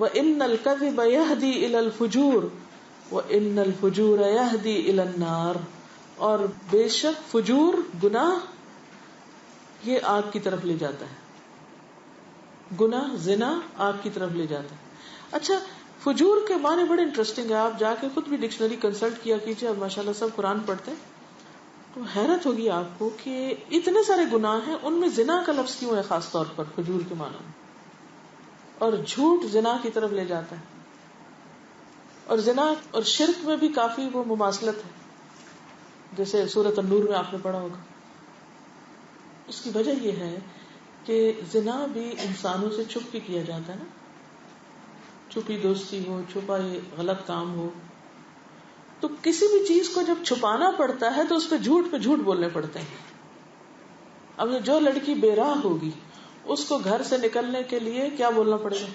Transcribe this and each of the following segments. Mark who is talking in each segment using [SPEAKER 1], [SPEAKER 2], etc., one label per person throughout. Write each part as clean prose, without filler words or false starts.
[SPEAKER 1] وَإِنَّ الْكَذِبَ يَهْدِي إِلَى الْفُجُورِ وَإِنَّ الْفُجُورَ يَهْدِي إِلَى النَّارِ، اور بے شک فجور گناہ یہ آگ کی طرف لے جاتا ہے. گناہ زنا آگ کی طرف لے جاتا ہے. اچھا، فجور کے معنی بڑے انٹرسٹنگ ہے. آپ جا کے خود بھی ڈکشنری کنسلٹ کیا کیجیے. اب ماشاءاللہ سب قرآن پڑھتے ہیں تو حیرت ہوگی آپ کو کہ اتنے سارے گناہ ہیں، ان میں زنا کا لفظ کیوں ہے خاص طور پر فجور کے معنی میں. اور جھوٹ زنا کی طرف لے جاتا ہے. اور زنا اور شرک میں بھی کافی وہ مماثلت ہے، جیسے سورۃ النور میں آپ نے پڑھا ہوگا. اس کی وجہ یہ ہے کہ زنا بھی انسانوں سے چھپ کے کیا جاتا ہے نا. چھپی دوستی ہو، چھپا یہ غلط کام ہو، تو کسی بھی چیز کو جب چھپانا پڑتا ہے تو اس پہ جھوٹ بولنے پڑتے ہیں. اب جو لڑکی بے راہ ہوگی اس کو گھر سے نکلنے کے لیے کیا بولنا پڑے گا؟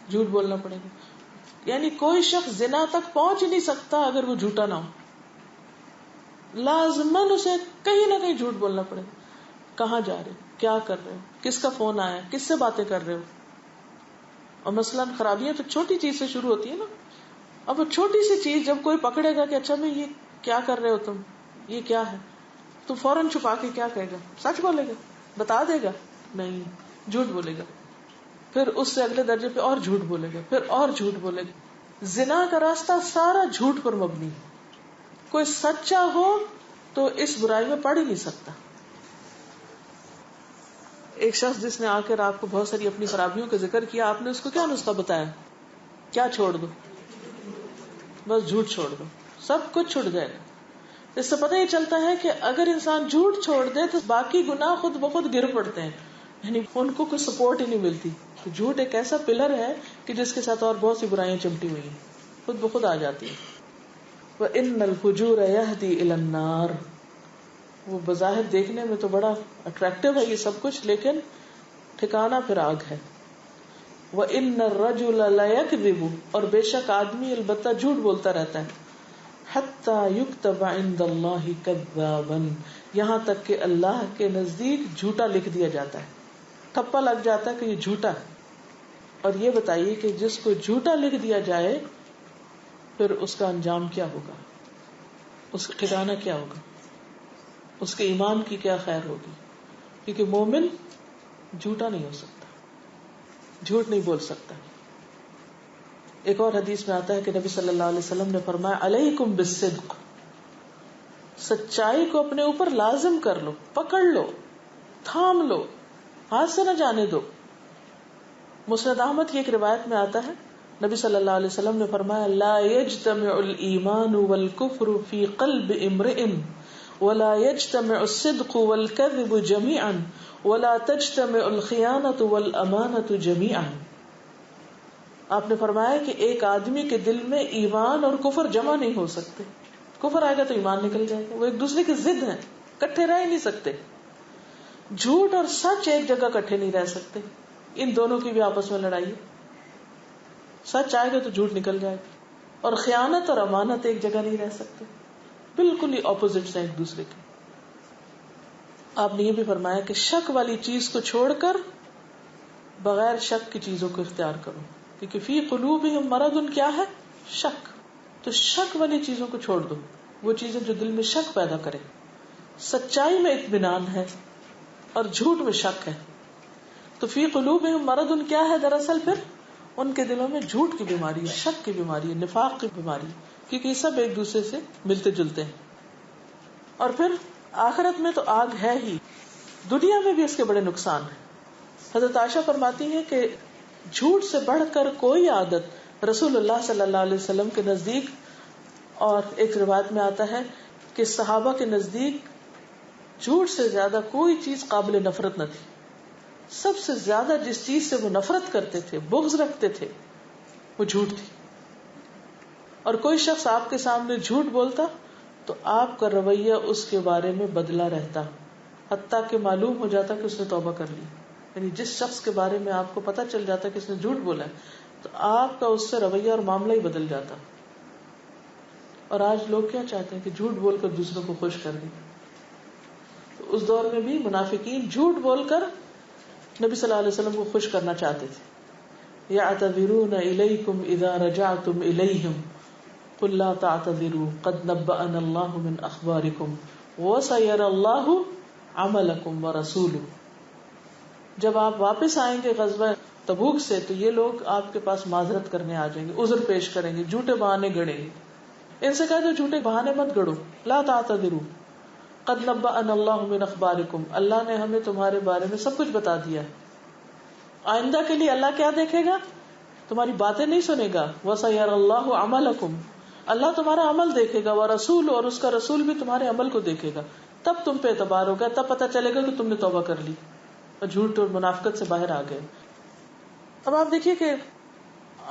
[SPEAKER 1] جھوٹ بولنا پڑے گا. یعنی کوئی شخص زنا تک پہنچ نہیں سکتا اگر وہ جھوٹا نہ ہو. لازماً اسے کہیں نہ کہیں جھوٹ بولنا پڑے گا. کہاں جا رہے ہو، کیا کر رہے ہو، کس کا فون آیا، کس سے باتیں کر رہے ہو. اور مثلاً خرابیاں تو چھوٹی چیز سے شروع ہوتی ہے نا. اب وہ چھوٹی سی چیز جب کوئی پکڑے گا کہ اچھا میں یہ کیا کر رہے ہو تم، یہ کیا ہے، تو فوراً چھپا کے کیا کہے گا؟ سچ بولے گا؟ بتا دے گا؟ نہیں، جھوٹ بولے گا. پھر اس سے اگلے درجے پہ اور جھوٹ بولے گا، پھر اور جھوٹ بولے گا. زنا کا راستہ سارا جھوٹ پر مبنی ہے. کوئی سچا ہو تو اس برائی میں پڑ ہی نہیں سکتا. ایک شخص جس نے آ کر آپ کو بہت ساری اپنی خرابیوں کا ذکر کیا، آپ نے اس کو کیا نسخہ بتایا؟ کیا چھوڑ دو؟ بس جھوٹ چھوڑ دو، سب کچھ چھوٹ جائے گا. اس سے پتہ یہ چلتا ہے کہ اگر انسان جھوٹ چھوڑ دے تو باقی گناہ خود بخود گر پڑتے ہیں، یعنی ان کو کوئی سپورٹ ہی نہیں ملتی. تو جھوٹ ایک ایسا پلر ہے کہ جس کے ساتھ اور بہت سی برائیاں چمٹی ہوئی ہیں، خود بخود آ جاتی ہیں. وَإِنَّ الْفُجُورَ يَهْدِي إِلَى النَّارِ، وہ بظاہر دیکھنے میں تو بڑا اٹریکٹیو ہے یہ سب کچھ، لیکن ٹھکانہ پھر آگ ہے. وَإِنَّ الرَّجُلَ لَيَكْذِبُ، اور بے شک آدمی البتہ جھوٹ بولتا رہتا ہے. حَتَّى يُكْتَبَ عِندَ اللَّهِ كَذَّابًا، یہاں تک کہ اللہ کے نزدیک جھوٹا لکھ دیا جاتا ہے، ٹھپا لگ جاتا ہے کہ یہ جھوٹا ہے. اور یہ بتائیے کہ جس کو جھوٹا لکھ دیا جائے پھر اس کا انجام کیا ہوگا، اس کا ٹھکانہ کیا ہوگا، اس کے ایمان کی کیا خیر ہوگی. کیونکہ مومن جھوٹا نہیں ہو سکتا، جھوٹ نہیں بول سکتا. ایک اور حدیث میں آتا ہے کہ نبی صلی اللہ علیہ وسلم نے فرمایا علیکم بالصدق، سچائی کو اپنے اوپر لازم کر لو، پکڑ لو، تھام لو، ہاتھ سے نہ جانے دو. مسند احمد کی ایک روایت میں آتا ہے نبی صلی اللہ علیہ وسلم نے فرمایا لا يجتمع الایمان والکفر فی قلب امرئ ولا يجتمع الصدق والكذب جميعا ولا تجتمع الخیانة والامانة جميعا. آپ نے فرمایا کہ ایک آدمی کے دل میں ایمان اور کفر جمع نہیں ہو سکتے. کفر آئے گا تو ایمان نکل جائے گا، وہ ایک دوسرے کی ضد ہیں، کٹھے رہ ہی نہیں سکتے. جھوٹ اور سچ ایک جگہ کٹھے نہیں رہ سکتے، ان دونوں کی بھی آپس میں لڑائی ہے. سچ آئے گا تو جھوٹ نکل جائے گا، اور خیانت اور امانت ایک جگہ نہیں رہ سکتے، بالکل ہی اپوزٹس ہیں ایک دوسرے کے. آپ نے یہ بھی فرمایا کہ شک والی چیز کو چھوڑ کر بغیر شک کی چیزوں کو اختیار کرو، کیونکہ فی قلوبہم مرض کیا ہے؟ شک. تو شک والی چیزوں کو چھوڑ دو، وہ چیزیں جو دل میں شک پیدا کرے. سچائی میں اطمینان ہے اور جھوٹ میں شک ہے. تو فی قلوبہم مرض کیا ہے؟ دراصل پھر ان کے دلوں میں جھوٹ کی بیماری ہے، شک کی بیماری ہے، نفاق کی بیماری ہے، کیونکہ یہ سب ایک دوسرے سے ملتے جلتے ہیں. اور پھر آخرت میں تو آگ ہے ہی، دنیا میں بھی اس کے بڑے نقصان ہیں. حضرت عائشہ فرماتی ہیں کہ جھوٹ سے بڑھ کر کوئی عادت رسول اللہ صلی اللہ علیہ وسلم کے نزدیک، اور ایک روایت میں آتا ہے کہ صحابہ کے نزدیک جھوٹ سے زیادہ کوئی چیز قابل نفرت نہ تھی. سب سے زیادہ جس چیز سے وہ نفرت کرتے تھے، بغض رکھتے تھے، وہ جھوٹ تھی. اور کوئی شخص آپ کے سامنے جھوٹ بولتا تو آپ کا رویہ اس کے بارے میں بدلا رہتا، حتیٰ کہ معلوم ہو جاتا کہ اس نے توبہ کر لی. یعنی جس شخص کے بارے میں آپ کو پتہ چل جاتا کہ اس نے جھوٹ بولا ہے تو آپ کا اس سے رویہ اور معاملہ ہی بدل جاتا. اور آج لوگ کیا چاہتے ہیں کہ جھوٹ بول کر دوسروں کو خوش کر دیں. تو اس دور میں بھی منافقین جھوٹ بول کر نبی صلی اللہ علیہ وسلم کو خوش کرنا چاہتے تھے. يعتذرون إليكم إذا رجعتم إليهم قل لا تعتذروا قد نبأنا الله من أخباركم وسيرى الله عملكم ورسوله. جب آپ واپس آئیں گے غزوہ تبوک سے تو یہ لوگ آپ کے پاس معذرت کرنے آ جائیں گے, عذر پیش کریں گے, جھوٹے بہانے گڑیں گے. ان سے کہا جو جھوٹے بہانے مت گڑو, لا تعتذروا قد نبأنا اللہ من اخبارکم, اللہ نے ہمیں تمہارے بارے میں سب کچھ بتا دیا. آئندہ کے لیے اللہ کیا دیکھے گا؟ تمہاری باتیں نہیں سنے گا. وَسَيَرَى اللَّهُ عَمَلَكُمْ, اللہ تمہارا عمل دیکھے گا. وَرَسُولُ, اور اس کا رسول بھی تمہارے عمل کو دیکھے گا. تب تم پہ اعتبار ہوگا, تب پتہ چلے گا کہ تم نے توبہ کر لی اور جھوٹ اور منافقت سے باہر آ گئے. اب آپ دیکھیے کہ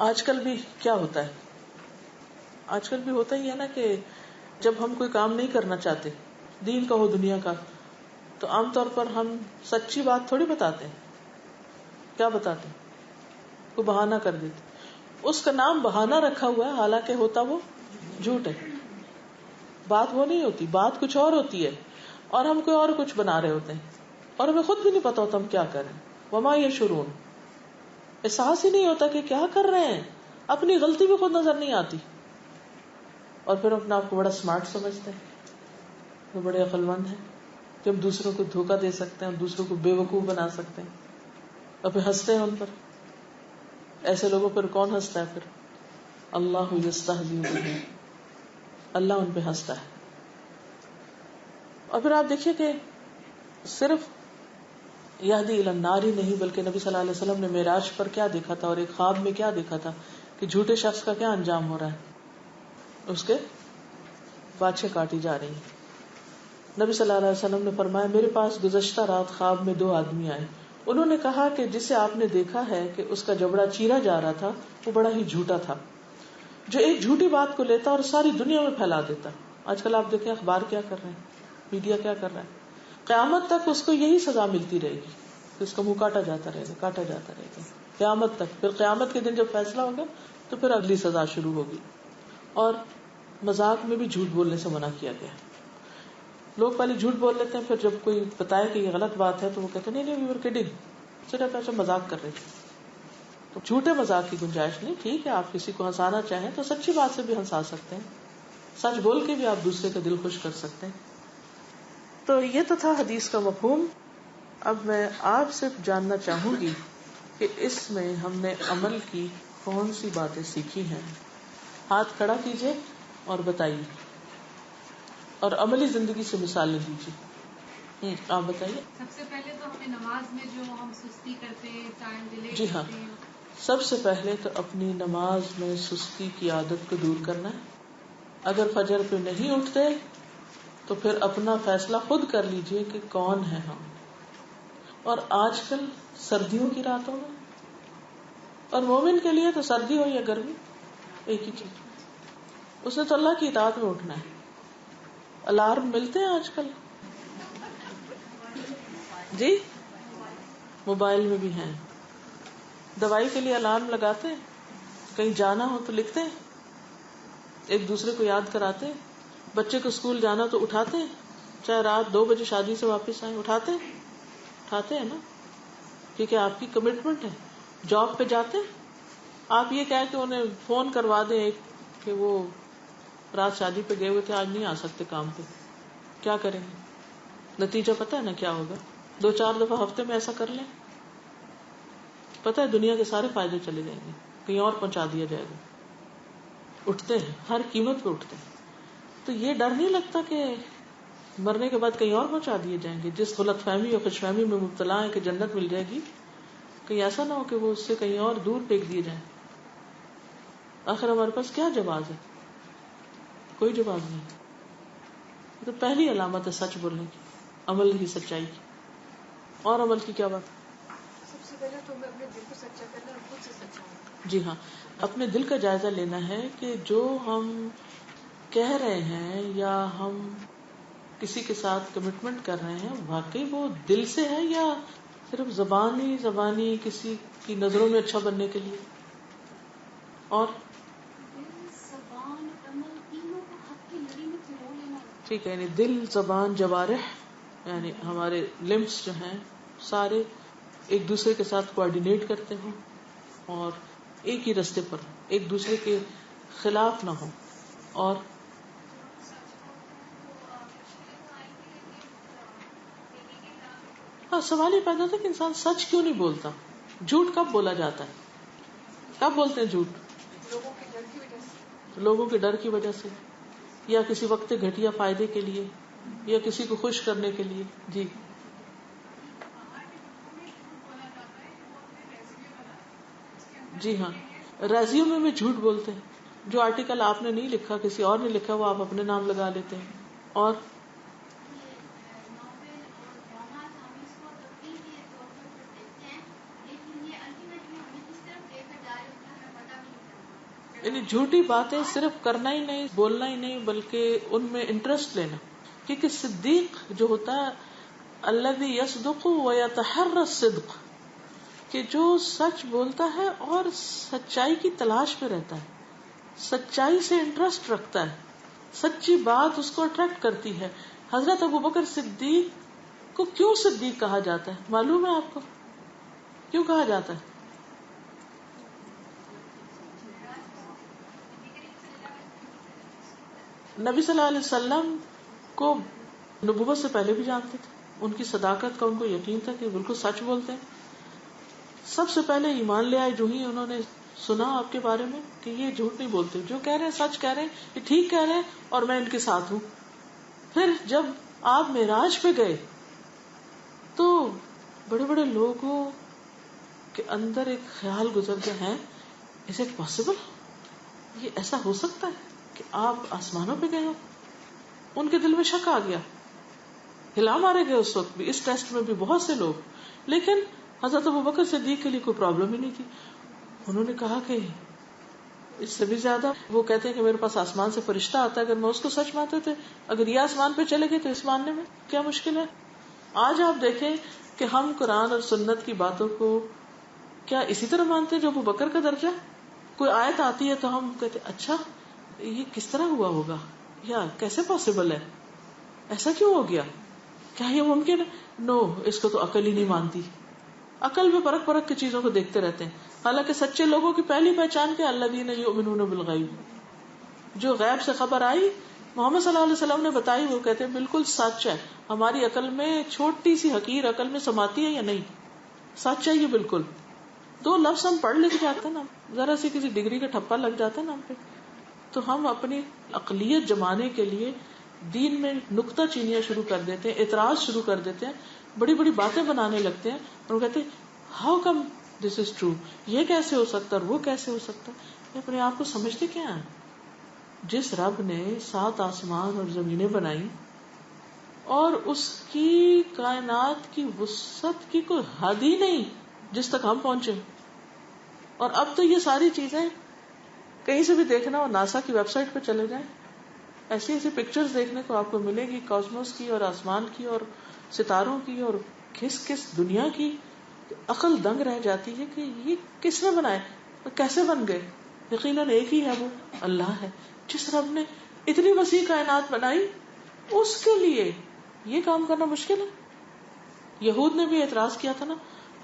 [SPEAKER 1] آج کل بھی کیا ہوتا ہے. آج کل بھی ہوتا ہی ہے نا کہ جب ہم کوئی کام نہیں کرنا چاہتے, دین کا ہو دنیا کا, تو عام طور پر ہم سچی بات تھوڑی بتاتے ہیں. کیا بتاتے ہیں؟ کوئی بہانہ کر دیتے. اس کا نام بہانہ رکھا ہوا ہے, حالانکہ ہوتا وہ جھوٹ ہے. بات وہ نہیں ہوتی, بات کچھ اور ہوتی ہے, اور ہم کوئی اور کچھ بنا رہے ہوتے ہیں, اور ہمیں خود بھی نہیں پتا ہوتا ہم کیا کر رہے ہیں. وما یشعرون, احساس ہی نہیں ہوتا کہ کیا کر رہے ہیں, اپنی غلطی بھی خود نظر نہیں آتی, اور پھر اپنے آپ کو بڑا اسمارٹ سمجھتے ہیں, وہ بڑے عقل مند ہیں کہ ہم دوسروں کو دھوکہ دے سکتے ہیں, دوسروں کو بے وقوف بنا سکتے ہیں, اور پھر ہنستے ہیں ان پر. ایسے لوگوں پر کون ہنستا ہے پھر؟ اللہ یستہزئ بہم, اللہ ان پہ ہنستا ہے. اور پھر آپ دیکھیے کہ صرف یہدی الی النار ہی نہیں, بلکہ نبی صلی اللہ علیہ وسلم نے معراج پر کیا دیکھا تھا, اور ایک خواب میں کیا دیکھا تھا کہ جھوٹے شخص کا کیا انجام ہو رہا ہے, اس کے باچھیں کاٹی جا رہی ہیں. نبی صلی اللہ علیہ وسلم نے فرمایا, میرے پاس گزشتہ رات خواب میں 2 آدمی آئے. انہوں نے کہا کہ جسے آپ نے دیکھا ہے کہ اس کا جبڑا چیرا جا رہا تھا, وہ بڑا ہی جھوٹا تھا, جو ایک جھوٹی بات کو لیتا اور ساری دنیا میں پھیلا دیتا. آج کل آپ دیکھیں اخبار کیا کر رہے ہیں, میڈیا کیا کر رہا ہے. قیامت تک اس کو یہی سزا ملتی رہے گی کہ اس کا منہ کاٹا جاتا رہے گا, کاٹا جاتا رہے گا قیامت تک. پھر قیامت کے دن جب فیصلہ ہوگا تو پھر اگلی سزا شروع ہوگی. اور مذاق میں بھی جھوٹ بولنے سے منع کیا گیا. لوگ پہلے جھوٹ بول لیتے ہیں, پھر جب کوئی بتائے کہ یہ غلط بات ہے تو وہ کہتے ہیں نہیں, وی ور کڈنگ, صرف ایسا مذاق کر رہے تھے. تو جھوٹے مذاق کی گنجائش نہیں. ٹھیک ہے, آپ کسی کو ہنسانا چاہیں تو سچی بات سے بھی ہنسا سکتے ہیں, سچ بول کے بھی آپ دوسرے کا دل خوش کر سکتے ہیں. تو یہ تو تھا حدیث کا مفہوم. اب میں آپ سے جاننا چاہوں گی کہ اس میں ہم نے عمل کی کون سی باتیں سیکھی ہیں. ہاتھ کھڑا کیجئے اور بتائیے, اور عملی زندگی سے مثالیں دیجیے. آپ بتائیے.
[SPEAKER 2] سب سے پہلے تو ہمیں نماز میں جو ہم سستی کرتے ہیں, ٹائم ڈیلے
[SPEAKER 1] جی ہاں,
[SPEAKER 2] کرتے ہیں,
[SPEAKER 1] سب سے پہلے تو اپنی نماز میں سستی کی عادت کو دور کرنا ہے. اگر فجر پہ نہیں اٹھتے تو پھر اپنا فیصلہ خود کر لیجئے کہ کون ہے ہم. اور آج کل سردیوں کی راتوں میں, اور مومن کے لیے تو سردی ہو یا گرمی ایک ہی چیز, اس نے تو اللہ کی اطاعت میں اٹھنا ہے. الارم ملتے ہیں آج کل, جی موبائل میں بھی ہیں. دوائی کے لیے الارم لگاتے ہیں, کہیں جانا ہو تو لکھتے ہیں, ایک دوسرے کو یاد کراتے ہیں. بچے کو اسکول جانا تو اٹھاتے ہیں, چاہے رات 2 بجے شادی سے واپس آئے, اٹھاتے ہیں نا, کیونکہ آپ کی کمٹمنٹ ہے. جاب پہ جاتے ہیں, آپ یہ کہہ کہ انہیں فون کروا دیں کہ وہ رات شادی پہ گئے ہوئے تھے, آج نہیں آ سکتے کام پہ, کیا کریں گے؟ نتیجہ پتہ ہے نا کیا ہوگا. 2-4 دفعہ ہفتے میں ایسا کر لیں, پتہ ہے دنیا کے سارے فائدے چلے جائیں گے, کہیں اور پہنچا دیا جائے گا. اٹھتے ہیں, ہر قیمت پہ اٹھتے ہیں. تو یہ ڈر نہیں لگتا کہ مرنے کے بعد کہیں اور پہنچا دیے جائیں گے. جس غلط فہمی اور خوش فہمی میں مبتلا ہے کہ جنت مل جائے گی, کہیں ایسا نہ ہو کہ وہ اس سے کہیں اور دور پھینک دیے جائیں. آخر ہمارے پاس کیا جواز ہے؟ کوئی جواز نہیں. تو پہلی علامت ہے سچ بولنے کی, عمل کی سچائی کی. اور عمل کی کیا بات؟
[SPEAKER 2] سب سے پہلے تو ہمیں اپنے دل کو سچا کرنا اور خود سے سچا ہونا.
[SPEAKER 1] جی ہاں, اپنے دل کا جائزہ لینا ہے کہ جو ہم کہہ رہے ہیں یا ہم کسی کے ساتھ کمٹمنٹ کر رہے ہیں, واقعی وہ دل سے ہے یا صرف زبانی کسی کی نظروں میں اچھا بننے کے لیے. اور
[SPEAKER 2] دل, زبان, عمل تینوں کو حق کی لڑی میں پرو لینا.
[SPEAKER 1] ٹھیک ہے, یعنی دل, زبان, جوارح, یعنی ہمارے لمبس جو ہیں سارے ایک دوسرے کے ساتھ کوآرڈینیٹ کرتے ہوں, اور ایک ہی رستے پر، ایک دوسرے کے خلاف نہ ہو. اور ہاں، سوال یہ پیدا ہوتا ہے کہ انسان سچ کیوں نہیں بولتا. جھوٹ کب بولا جاتا ہے؟ کب بولتے ہیں جھوٹ؟ لوگوں کے ڈر کی وجہ سے، یا کسی وقت گھٹیا فائدے کے لیے، یا کسی کو خوش کرنے کے لیے. جی جی ہاں، ریزیومے میں جھوٹ بولتے ہیں. جو آرٹیکل آپ نے نہیں لکھا، کسی اور نے لکھا، وہ آپ اپنے نام لگا لیتے ہیں. اور یعنی جھوٹی باتیں صرف کرنا ہی نہیں، بولنا ہی نہیں، بلکہ ان میں انٹرسٹ لینا. کیونکہ صدیق جو ہوتا ہے الذی یصدق ویتحری الصدق، کہ جو سچ بولتا ہے اور سچائی کی تلاش میں رہتا ہے، سچائی سے انٹرسٹ رکھتا ہے، سچی بات اس کو اٹریکٹ کرتی ہے. حضرت ابوبکر صدیق کو کیوں صدیق کہا جاتا ہے؟ معلوم ہے آپ کو کیوں کہا جاتا ہے؟ نبی صلی اللہ علیہ وسلم کو نبوت سے پہلے بھی جانتے تھے، ان کی صداقت کا ان کو یقین تھا کہ بالکل سچ بولتے ہیں. سب سے پہلے ایمان لے آئے جو ہی انہوں نے سنا آپ کے بارے میں کہ یہ جھوٹ نہیں بولتے، جو کہہ رہے ہیں سچ کہہ رہے ہیں، یہ ٹھیک کہہ رہے ہیں اور میں ان کے ساتھ ہوں. پھر جب آپ معراج پہ گئے تو بڑے بڑے لوگوں کے اندر ایک خیال گزر گیا ہے، از اٹ پاسبل، یہ ایسا ہو سکتا ہے کہ آپ آسمانوں پہ گئے ہو؟ ان کے دل میں شک آ گیا، ہلا مارے گئے اس وقت بھی، اس ٹیسٹ میں بھی بہت سے لوگ. لیکن حضرت ابوبکر صدیق کے لیے کوئی پرابلم ہی نہیں تھی. انہوں نے کہا کہ اس سے بھی زیادہ، وہ کہتے ہیں کہ میرے پاس آسمان سے فرشتہ آتا ہے، اگر میں اس کو سچ مانتے تھے، اگر یہ آسمان پہ چلے گئے تو اس ماننے میں کیا مشکل ہے. آج آپ دیکھیں کہ ہم قرآن اور سنت کی باتوں کو کیا اسی طرح مانتے جو ابوبکر کا درجہ. کوئی آیت آتی ہے تو ہم کہتے اچھا یہ کس طرح ہوا ہوگا، یا کیسے پاسبل ہے، ایسا کیوں ہو گیا، کیا یہ ممکن ہے؟ نو، اس کو تو عقل ہی نہیں مانتی. عقل میں پرکھ پرکھ کی چیزوں کو دیکھتے رہتے ہیں. حالانکہ سچے لوگوں کی پہلی پہچان کیا؟ الذین یؤمنون بالغیب، جو غیب سے خبر آئی محمد صلی اللہ علیہ وسلم نے بتائی، وہ کہتے ہیں بالکل سچ ہے. ہماری عقل میں چھوٹی سی حقیر عقل میں سماتی ہے یا نہیں؟ سچ ہے یہ بالکل. دو لفظ ہم پڑھ لکھ جاتے ہیں نا، ذرا سی کسی ڈگری کا ٹھپا لگ جاتا ہے نا ہم پہ، تو ہم اپنی عقلیت جمانے کے لیے دین میں نکتہ چینیاں شروع کر دیتے ہیں، اعتراض شروع کر دیتے ہیں، بڑی بڑی باتیں بنانے لگتے ہیں، اور وہ کہتے ہیں how come this is true, یہ کیسے ہو سکتا ہے اور وہ کیسے ہو سکتا ہے. یہ اپنے آپ کو سمجھتے کیا ہیں؟ جس رب نے 7 آسمان اور زمینیں بنائی اور اس کی کائنات کی وسعت کی کوئی حد ہی نہیں جس تک ہم پہنچے. اور اب تو یہ ساری چیزیں کہیں سے بھی دیکھنا، اور ناسا کی ویب سائٹ پہ چلے جائیں، ایسی ایسی پکچرز دیکھنے کو آپ کو ملے گی کاسموس کی اور آسمان کی اور ستاروں کی اور کس کس دنیا کی. عقل دنگ رہ جاتی ہے کہ یہ کس نے بنائے، کیسے بن گئے. یقیناً ایک ہی ہے، وہ اللہ ہے. جس رب نے اتنی وسیع کائنات بنائی اس کے لیے یہ کام کرنا مشکل ہے. یہود نے بھی اعتراض کیا تھا نا،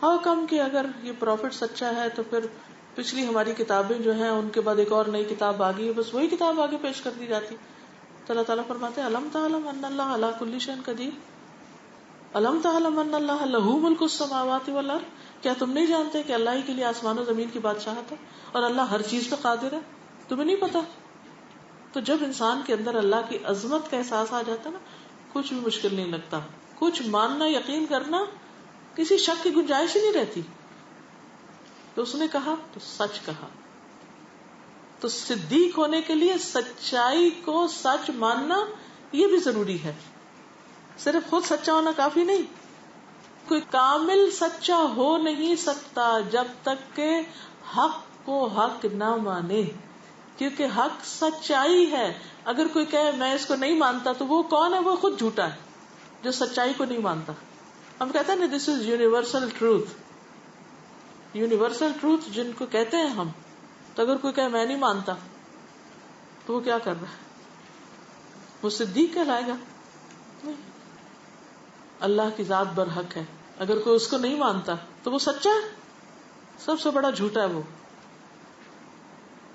[SPEAKER 1] ہاؤ کم کہ اگر یہ پروفٹ سچا ہے تو پھر پچھلی ہماری کتابیں جو ہیں ان کے بعد ایک اور نئی کتاب آ گئی ہے، بس وہی کتاب آگے پیش کر دی جاتی. تو اللہ تعالیٰ فرماتے ہیں الم تعلم ان اللہ علی کل شیء قدیر، الم تعلم ان اللہ لہ ملک السماوات والارض، کیا تم نہیں جانتے کہ اللہ ہی کے لیے آسمان و زمین کی بادشاہت ہے اور اللہ ہر چیز پہ قادر ہے؟ تمہیں نہیں پتا؟ تو جب انسان کے اندر اللہ کی عظمت کا احساس آ جاتا ہے نا، کچھ بھی مشکل نہیں لگتا. کچھ ماننا، یقین کرنا، کسی شک کی گنجائش ہی نہیں رہتی. تو اس نے کہا تو سچ کہا. تو صدیق ہونے کے لیے سچائی کو سچ ماننا یہ بھی ضروری ہے. صرف خود سچا ہونا کافی نہیں. کوئی کامل سچا ہو نہیں سکتا جب تک کہ حق کو حق نہ مانے، کیونکہ حق سچائی ہے. اگر کوئی کہے میں اس کو نہیں مانتا تو وہ کون ہے؟ وہ خود جھوٹا ہے جو سچائی کو نہیں مانتا. ہم کہتے ہیں نا this is universal truth, universal truth جن کو کہتے ہیں ہم. تو اگر کوئی کہے میں نہیں مانتا تو وہ کیا کر رہا ہے؟ وہ صدیق کہلائے گا؟ نہیں. اللہ کی ذات برحق ہے، اگر کوئی اس کو نہیں مانتا تو وہ سچا ہے. سب سے بڑا جھوٹا ہے وہ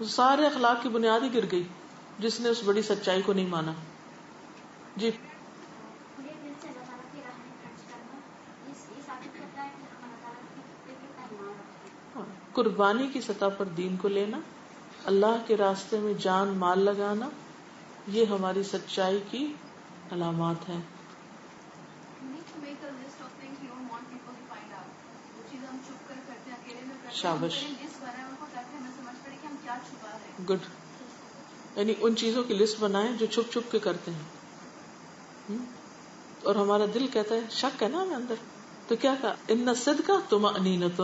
[SPEAKER 1] سارے اخلاق کی بنیاد ہی گر گئی جس نے اس بڑی سچائی کو نہیں مانا. جی
[SPEAKER 2] کھلے دل سے اللہ تعالیٰ کی راہ میں خرچ کرنا یہ ثابت کرتا ہے کہ ہم اللہ تعالیٰ کی کتنا ایمان رکھتے ہیں.
[SPEAKER 1] قربانی کی سطح پر دین کو لینا, اللہ کے راستے میں جان مال لگانا, یہ ہماری سچائی کی علامات ہیں. شابش, گڈ. یعنی ان چیزوں کی لسٹ بنائیں جو چھپ چھپ کے کرتے ہیں, اور ہمارا دل کہتا ہے شک ہے نا ہمیں اندر, تو کیا کہا, ان الصدق طمأنینۃ,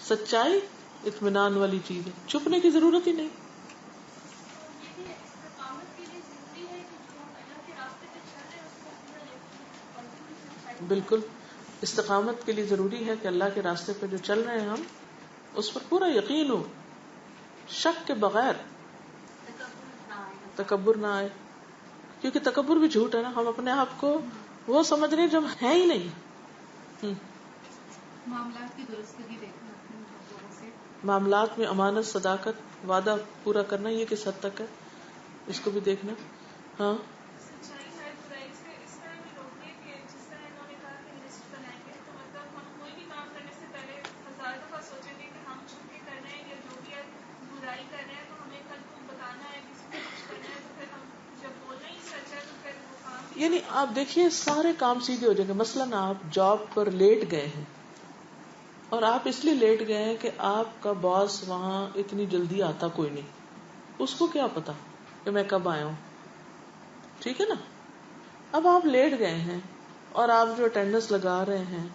[SPEAKER 1] سچائی اطمینان والی چیز ہے, چھپنے کی ضرورت ہی نہیں. بالکل, استقامت کے لیے ضروری ہے کہ اللہ کے راستے پہ جو چل رہے ہیں ہم اس پر پورا یقین ہو, شک کے بغیر, تکبر نہ آئے, کیونکہ تکبر بھی جھوٹ ہے نا, ہم اپنے آپ کو وہ سمجھ رہے ہیں جو ہے ہی نہیں.
[SPEAKER 2] معاملات کی درستگی دیکھنا اپنے لوگوں سے,
[SPEAKER 1] معاملات میں امانت, صداقت, وعدہ پورا کرنا, یہ کس حد تک ہے اس کو بھی دیکھنا. ہاں یعنی آپ دیکھیے سارے کام سیدھے ہو جائیں گے. مثلاً آپ جاب پر لیٹ گئے ہیں, اور آپ اس لیے لیٹ گئے ہیں کہ آپ کا باس وہاں اتنی جلدی آتا کوئی نہیں, اس کو کیا پتا کہ میں کب آیا ہوں, ٹھیک ہے نا. اب آپ لیٹ گئے ہیں اور آپ جو اٹینڈنس لگا رہے ہیں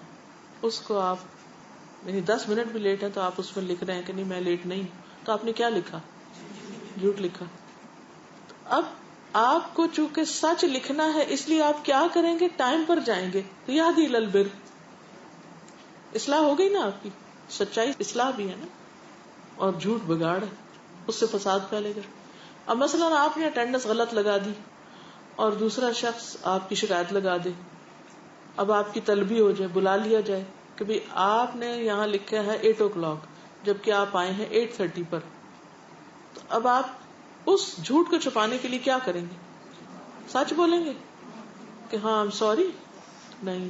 [SPEAKER 1] اس کو آپ یعنی 10 منٹ بھی لیٹ ہے تو آپ اس میں لکھ رہے ہیں کہ نہیں میں لیٹ نہیں, تو آپ نے کیا لکھا, جھوٹ لکھا. اب آپ کو چونکہ سچ لکھنا ہے اس لیے آپ کیا کریں گے, ٹائم پر جائیں گے. تو یاد ہی للبر, اصلاح ہو گئی نا آپ کی, سچائی اصلاح بھی ہے نا, اور جھوٹ بگاڑ ہے, اس سے فساد پھیلے گا. اب مثلاً آپ نے اٹینڈنس غلط لگا دی اور دوسرا شخص آپ کی شکایت لگا دے, اب آپ کی طلبی ہو جائے, بلا لیا جائے کہ بھی آپ نے یہاں لکھا ہے 8 o'clock جبکہ آپ آئے ہیں 8:30 پر. تو اب آپ اس جھوٹ کو چھپانے کے لیے کیا کریں گے, سچ بولیں گے کہ ہاں I'm sorry, نہیں,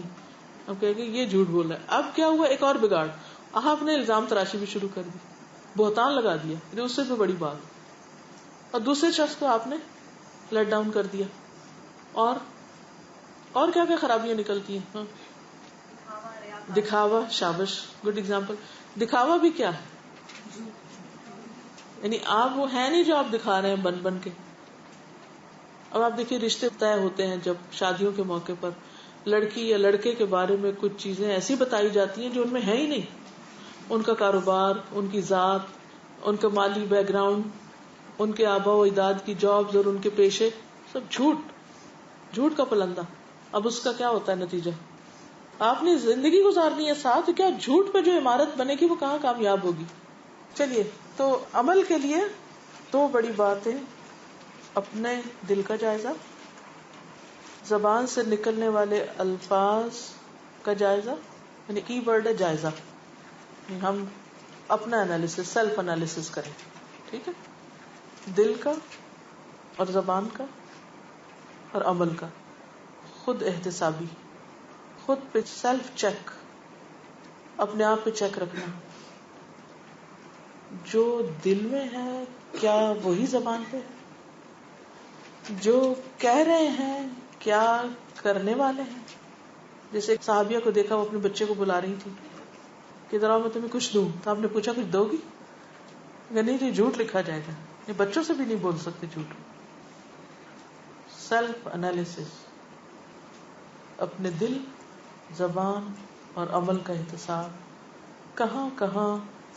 [SPEAKER 1] اب کہیں گے یہ جھوٹ بولا ہے. اب کیا ہوا, ایک اور بگاڑ, آپ نے الزام تراشی بھی شروع کر دی, بہتان لگا دیا, یہ اس سے بھی بڑی بات, اور دوسرے شخص کو آپ نے لیٹ ڈاؤن کر دیا. اور کیا کیا خرابیاں نکلتی ہیں. ہاں دکھاوا, شابش, گڈ ایگزامپل. دکھاوا بھی کیا ہے, یعنی آپ وہ ہے نہیں جو آپ دکھا رہے ہیں بن بن کے. اب آپ دیکھیے رشتے طے ہوتے ہیں جب شادیوں کے موقع پر لڑکی یا لڑکے کے بارے میں کچھ چیزیں ایسی بتائی جاتی ہیں جو ان میں ہے ہی نہیں, ان کا کاروبار, ان کی ذات, ان کا مالی بیک گراؤنڈ, ان کے آبا و اجداد کی جابز اور ان کے پیشے, سب جھوٹ کا پلندہ. اب اس کا کیا ہوتا ہے نتیجہ, آپ نے زندگی گزارنی ہے ساتھ, کیا جھوٹ پہ جو عمارت بنے گی وہ کہاں کامیاب ہوگی. چلیے, تو عمل کے لیے 2 بڑی باتیں, اپنے دل کا جائزہ, زبان سے نکلنے والے الفاظ کا جائزہ, یعنی کی ورڈ ہے جائزہ, ہم اپنا انالیسس, سیلف انالیسس کریں, ٹھیک ہے, دل کا اور زبان کا اور عمل کا, خود احتسابی, خود پہ سیلف چیک, اپنے آپ پہ چیک رکھنا, جو دل میں ہے کیا وہی زبان پہ ہے, جو کہہ رہے ہیں کیا کرنے والے ہیں. جیسے ایک صحابیہ کو دیکھا, وہ اپنے بچے کو بلا رہی تھی کہ ذرا میں تمہیں کچھ دوں, تو آپ نے پوچھا کچھ دو گی, نہیں جی جھوٹ لکھا جائے گا, یہ بچوں سے بھی نہیں بول سکتے جھوٹ. سیلف انالیسس, اپنے دل, زبان اور عمل کا احتساب, کہاں کہاں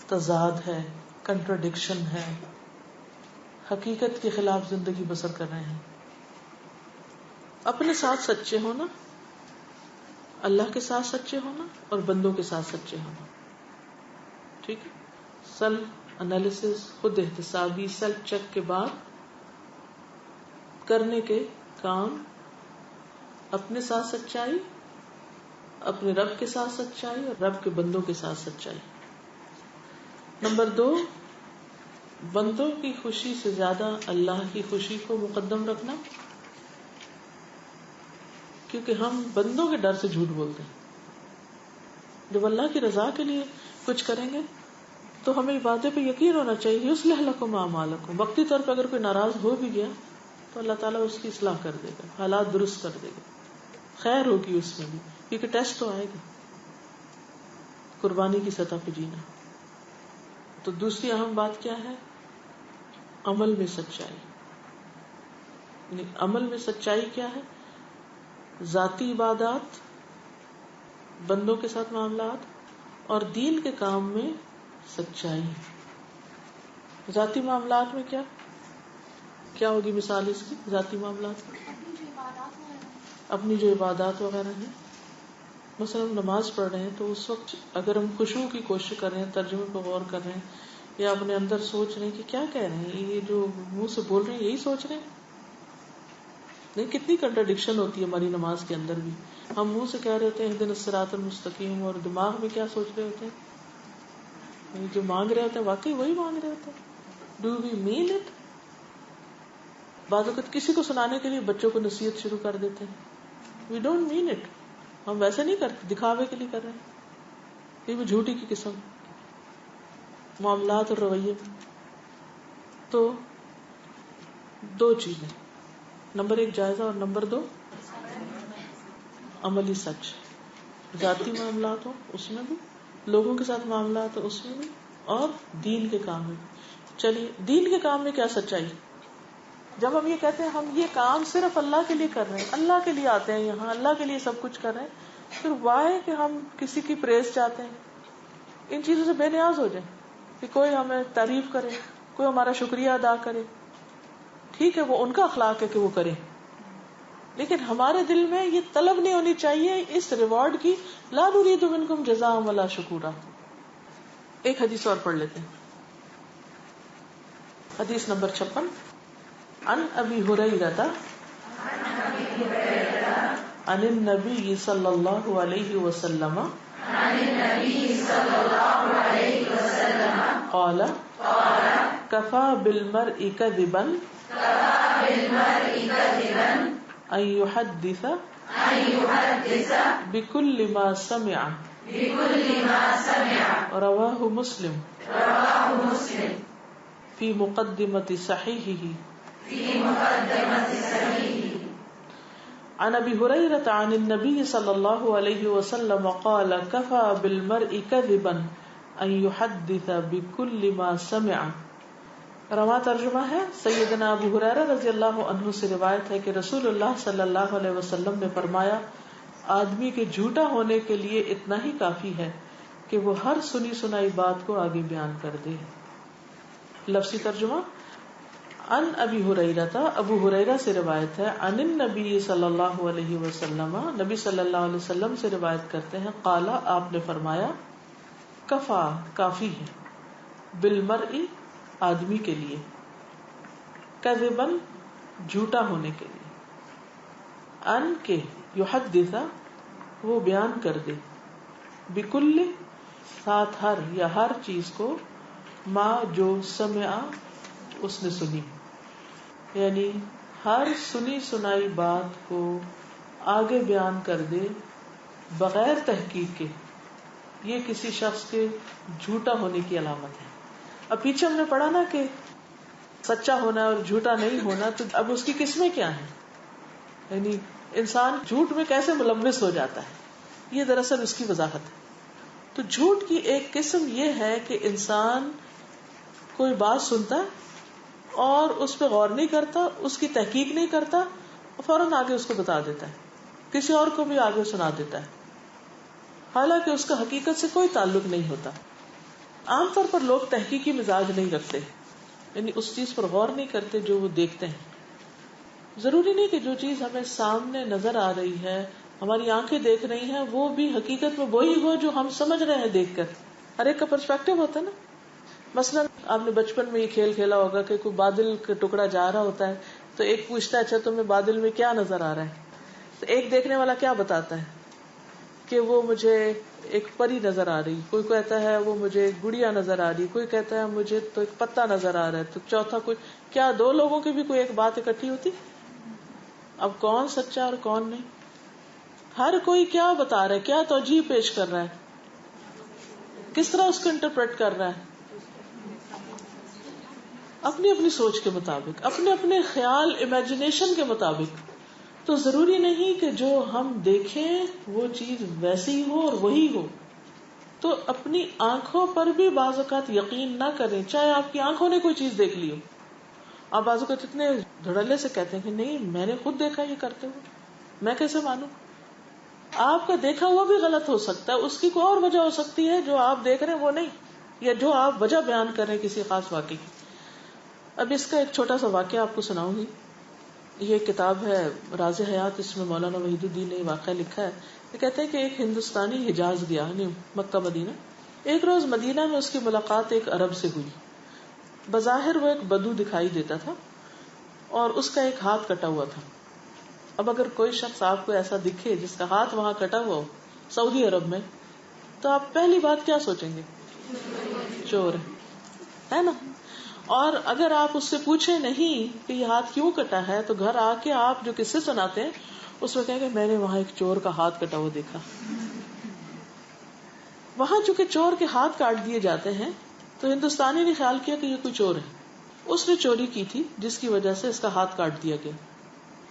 [SPEAKER 1] تضاد ہے, کنٹراڈکشن ہے, حقیقت کے خلاف زندگی بسر کر رہے ہیں. اپنے ساتھ سچے ہونا, اللہ کے ساتھ سچے ہونا, اور بندوں کے ساتھ سچے ہونا, ٹھیک ہے. سیلف انالیسس, خود احتسابی, سیلف چیک کے بعد کرنے کے کام, اپنے ساتھ سچائی, اپنے رب کے ساتھ سچائی, اور رب کے بندوں کے ساتھ سچائی. نمبر 2، بندوں کی خوشی سے زیادہ اللہ کی خوشی کو مقدم رکھنا، کیونکہ ہم بندوں کے ڈر سے جھوٹ بولتے ہیں. جب اللہ کی رضا کے لیے کچھ کریں گے تو ہمیں باتیں پہ یقین ہونا چاہیے. یصلح لکم اعمالکم، وقتی طور پہ اگر کوئی ناراض ہو بھی گیا تو اللہ تعالیٰ اس کی اصلاح کر دے گا، حالات درست کر دے گا، خیر ہوگی اس میں بھی، کیونکہ ٹیسٹ تو آئے گا. قربانی کی سطح پہ جینا. تو دوسری اہم بات کیا ہے؟ عمل میں سچائی. یعنی عمل میں سچائی کیا ہے؟ ذاتی عبادات، بندوں کے ساتھ معاملات، اور دین کے کام میں سچائی. ذاتی معاملات میں کیا ہوگی مثال اس کی؟ ذاتی معاملات اپنی جو عبادات وغیرہ ہیں، مثلا ہم نماز پڑھ رہے ہیں تو اس وقت اگر ہم خشوع کی کوشش کر رہے ہیں، ترجمے پہ غور کر رہے ہیں، یا اپنے اندر سوچ رہے ہیں کہ کیا کہہ رہے ہیں، یہ جو منہ سے بول رہے ہیں یہی سوچ رہے ہیں. نہیں، کتنی کنٹراڈکشن ہوتی ہے ہماری نماز کے اندر بھی. ہم منہ سے کہہ رہے ہوتے ہیں اہدنا الصراط المستقیم، اور دماغ میں کیا سوچ رہے ہوتے ہیں؟ جو مانگ رہے ہوتے ہیں واقعی وہی مانگ رہے ہوتے ہیں. Do we mean it? بعض اوقات کسی کو سنانے کے لیے بچوں کو نصیحت شروع کر دیتے ہیں. We don't mean it. ہم ویسے نہیں کرتے، دکھاوے کے لیے کر رہے ہیں. یہ بھی جھوٹی کی قسم. معاملات اور رویے میں تو 2 چیزیں، نمبر 1 جائزہ، اور نمبر 2 عملی سچ. ذاتی معاملات ہو اس میں بھی، لوگوں کے ساتھ معاملات ہو اس میں بھی، اور دین کے کام میں. چلیے دین کے کام میں کیا سچائی؟ جب ہم یہ کہتے ہیں ہم یہ کام صرف اللہ کے لیے کر رہے ہیں، اللہ کے لیے آتے ہیں یہاں، اللہ کے لیے سب کچھ کر رہے ہیں، پھر وائی کہ ہم کسی کی پریز چاہتے ہیں؟ ان چیزوں سے بے نیاز ہو جائیں کہ کوئی ہمیں تعریف کرے، کوئی ہمارا شکریہ ادا کرے. ٹھیک ہے، وہ ان کا اخلاق ہے کہ وہ کرے، لیکن ہمارے دل میں یہ طلب نہیں ہونی چاہیے اس ریوارڈ کی. لا نريد منکم جزاء ولا شکورا. ایک حدیث اور پڑھ لیتے ہیں. حدیث نمبر 56. عن ابی ہریرہ عن النبی صلی اللہ علیہ وسلم قال کفى بالمرء كذبا ان يحدث بكل ما سمع. رواه مسلم في مقدمة صحيحه. عن ابي هريرة عن النبي صلى الله عليه وسلم قال كفى بالمرء كذبا ان يحدث بكل ما سمع. رواں ترجمہ ہے، سیدنا ابو ہریرہ رضی اللہ عنہ سے روایت ہے کہ رسول اللہ صلی اللہ علیہ وسلم نے فرمایا، آدمی کے جھوٹا ہونے کے لیے اتنا ہی کافی ہے کہ وہ ہر سنی سنائی بات کو آگے بیان کر دے. لفظی ترجمہ، عن ابی ہریرہ، ابو ہریرہ سے روایت ہے، عن النبی صلی اللہ علیہ وسلم، نبی صلی اللہ علیہ وسلم سے روایت کرتے ہیں، قال، آپ نے فرمایا، کفا، کافی ہے، بالمرء، آدمی کے لیے، کذبا، جھوٹا ہونے کے لیے، ان کے، یحدث، وہ بیان کر دے، بکل، ساتھ ہر یا ہر چیز کو، ما، جو، سمع، اس نے سنی، یعنی ہر سنی سنائی بات کو آگے بیان کر دے بغیر تحقیق کے. یہ کسی شخص کے جھوٹا ہونے کی علامت ہے. اب پیچھے ہم نے پڑھا نا کہ سچا ہونا اور جھوٹا نہیں ہونا، تو اب اس کی قسمیں کیا ہیں، یعنی انسان جھوٹ میں کیسے ملوث ہو جاتا ہے، یہ دراصل اس کی وضاحت ہے. تو جھوٹ کی ایک قسم یہ ہے کہ انسان کوئی بات سنتا ہے اور اس پہ غور نہیں کرتا، اس کی تحقیق نہیں کرتا، فوراً آگے اس کو بتا دیتا ہے، کسی اور کو بھی آگے سنا دیتا ہے، حالانکہ اس کا حقیقت سے کوئی تعلق نہیں ہوتا. عام طور پر لوگ تحقیقی مزاج نہیں رکھتے، یعنی اس چیز پر غور نہیں کرتے جو وہ دیکھتے ہیں. ضروری نہیں کہ جو چیز ہمیں سامنے نظر آ رہی ہے، ہماری آنکھیں دیکھ رہی ہیں، وہ بھی حقیقت میں وہی ہو جو ہم سمجھ رہے ہیں دیکھ کر. ہر ایک کا پرسپیکٹو ہوتا ہے نا. مثلا آپ نے بچپن میں یہ کھیل کھیلا ہوگا کہ کوئی بادل کا ٹکڑا جا رہا ہوتا ہے تو ایک پوچھتا ہے، اچھا تمہیں بادل میں کیا نظر آ رہا ہے، تو ایک دیکھنے والا کیا بتاتا ہے کہ وہ مجھے ایک پری نظر آ رہی, کوئی کہتا ہے وہ مجھے گڑیا نظر آ رہی, کوئی کہتا ہے مجھے تو ایک پتا نظر آ رہا ہے, تو چوتھا کوئی. کیا دو لوگوں کی بھی کوئی ایک بات اکٹھی ہوتی؟ اب کون سچا اور کون نہیں؟ ہر کوئی کیا بتا رہا ہے, کیا توجیہ پیش کر رہا ہے, کس طرح اس کو انٹرپریٹ کر رہا ہے, اپنی اپنی سوچ کے مطابق, اپنے اپنے خیال امیجنیشن کے مطابق. تو ضروری نہیں کہ جو ہم دیکھیں وہ چیز ویسی ہو اور وہی ہو. تو اپنی آنکھوں پر بھی بعض اوقات یقین نہ کریں, چاہے آپ کی آنکھوں نے کوئی چیز دیکھ لی ہو. آپ بعض اوقات اتنے دھڑلے سے کہتے ہیں کہ نہیں میں نے خود دیکھا یہ کرتے ہوئے, میں کیسے مانوں؟ آپ کا دیکھا ہوا بھی غلط ہو سکتا ہے, اس کی کوئی اور وجہ ہو سکتی ہے جو آپ دیکھ رہے ہیں وہ نہیں, یا جو آپ وجہ بیان کر رہے ہیں کسی خاص واقعے کی. اب اس کا ایک چھوٹا سا واقعہ آپ کو سناؤں گی. یہ کتاب ہے راز حیات, اس میں مولانا وحید الدین نے واقعہ لکھا ہے. یہ کہتے ہیں کہ ایک ہندوستانی حجاز گیا, یعنی مکہ مدینہ. ایک روز مدینہ میں اس کی ملاقات ایک عرب سے ہوئی. بظاہر وہ ایک بدو دکھائی دیتا تھا اور اس کا ایک ہاتھ کٹا ہوا تھا. اب اگر کوئی شخص آپ کو ایسا دکھے جس کا ہاتھ وہاں کٹا ہوا ہو سعودی عرب میں, تو آپ پہلی بات کیا سوچیں گے؟ چور ہے نا. اور اگر آپ اس سے پوچھیں نہیں کہ یہ ہاتھ کیوں کٹا ہے, تو گھر آ کے آپ جو قصے سناتے ہیں اس میں کہیں گے میں نے وہاں ایک چور کا ہاتھ کٹا ہوا دیکھا. وہاں چونکہ چور کے ہاتھ کاٹ دیے جاتے ہیں تو ہندوستانی نے خیال کیا کہ یہ کوئی چور ہے, اس نے چوری کی تھی جس کی وجہ سے اس کا ہاتھ کاٹ دیا گیا.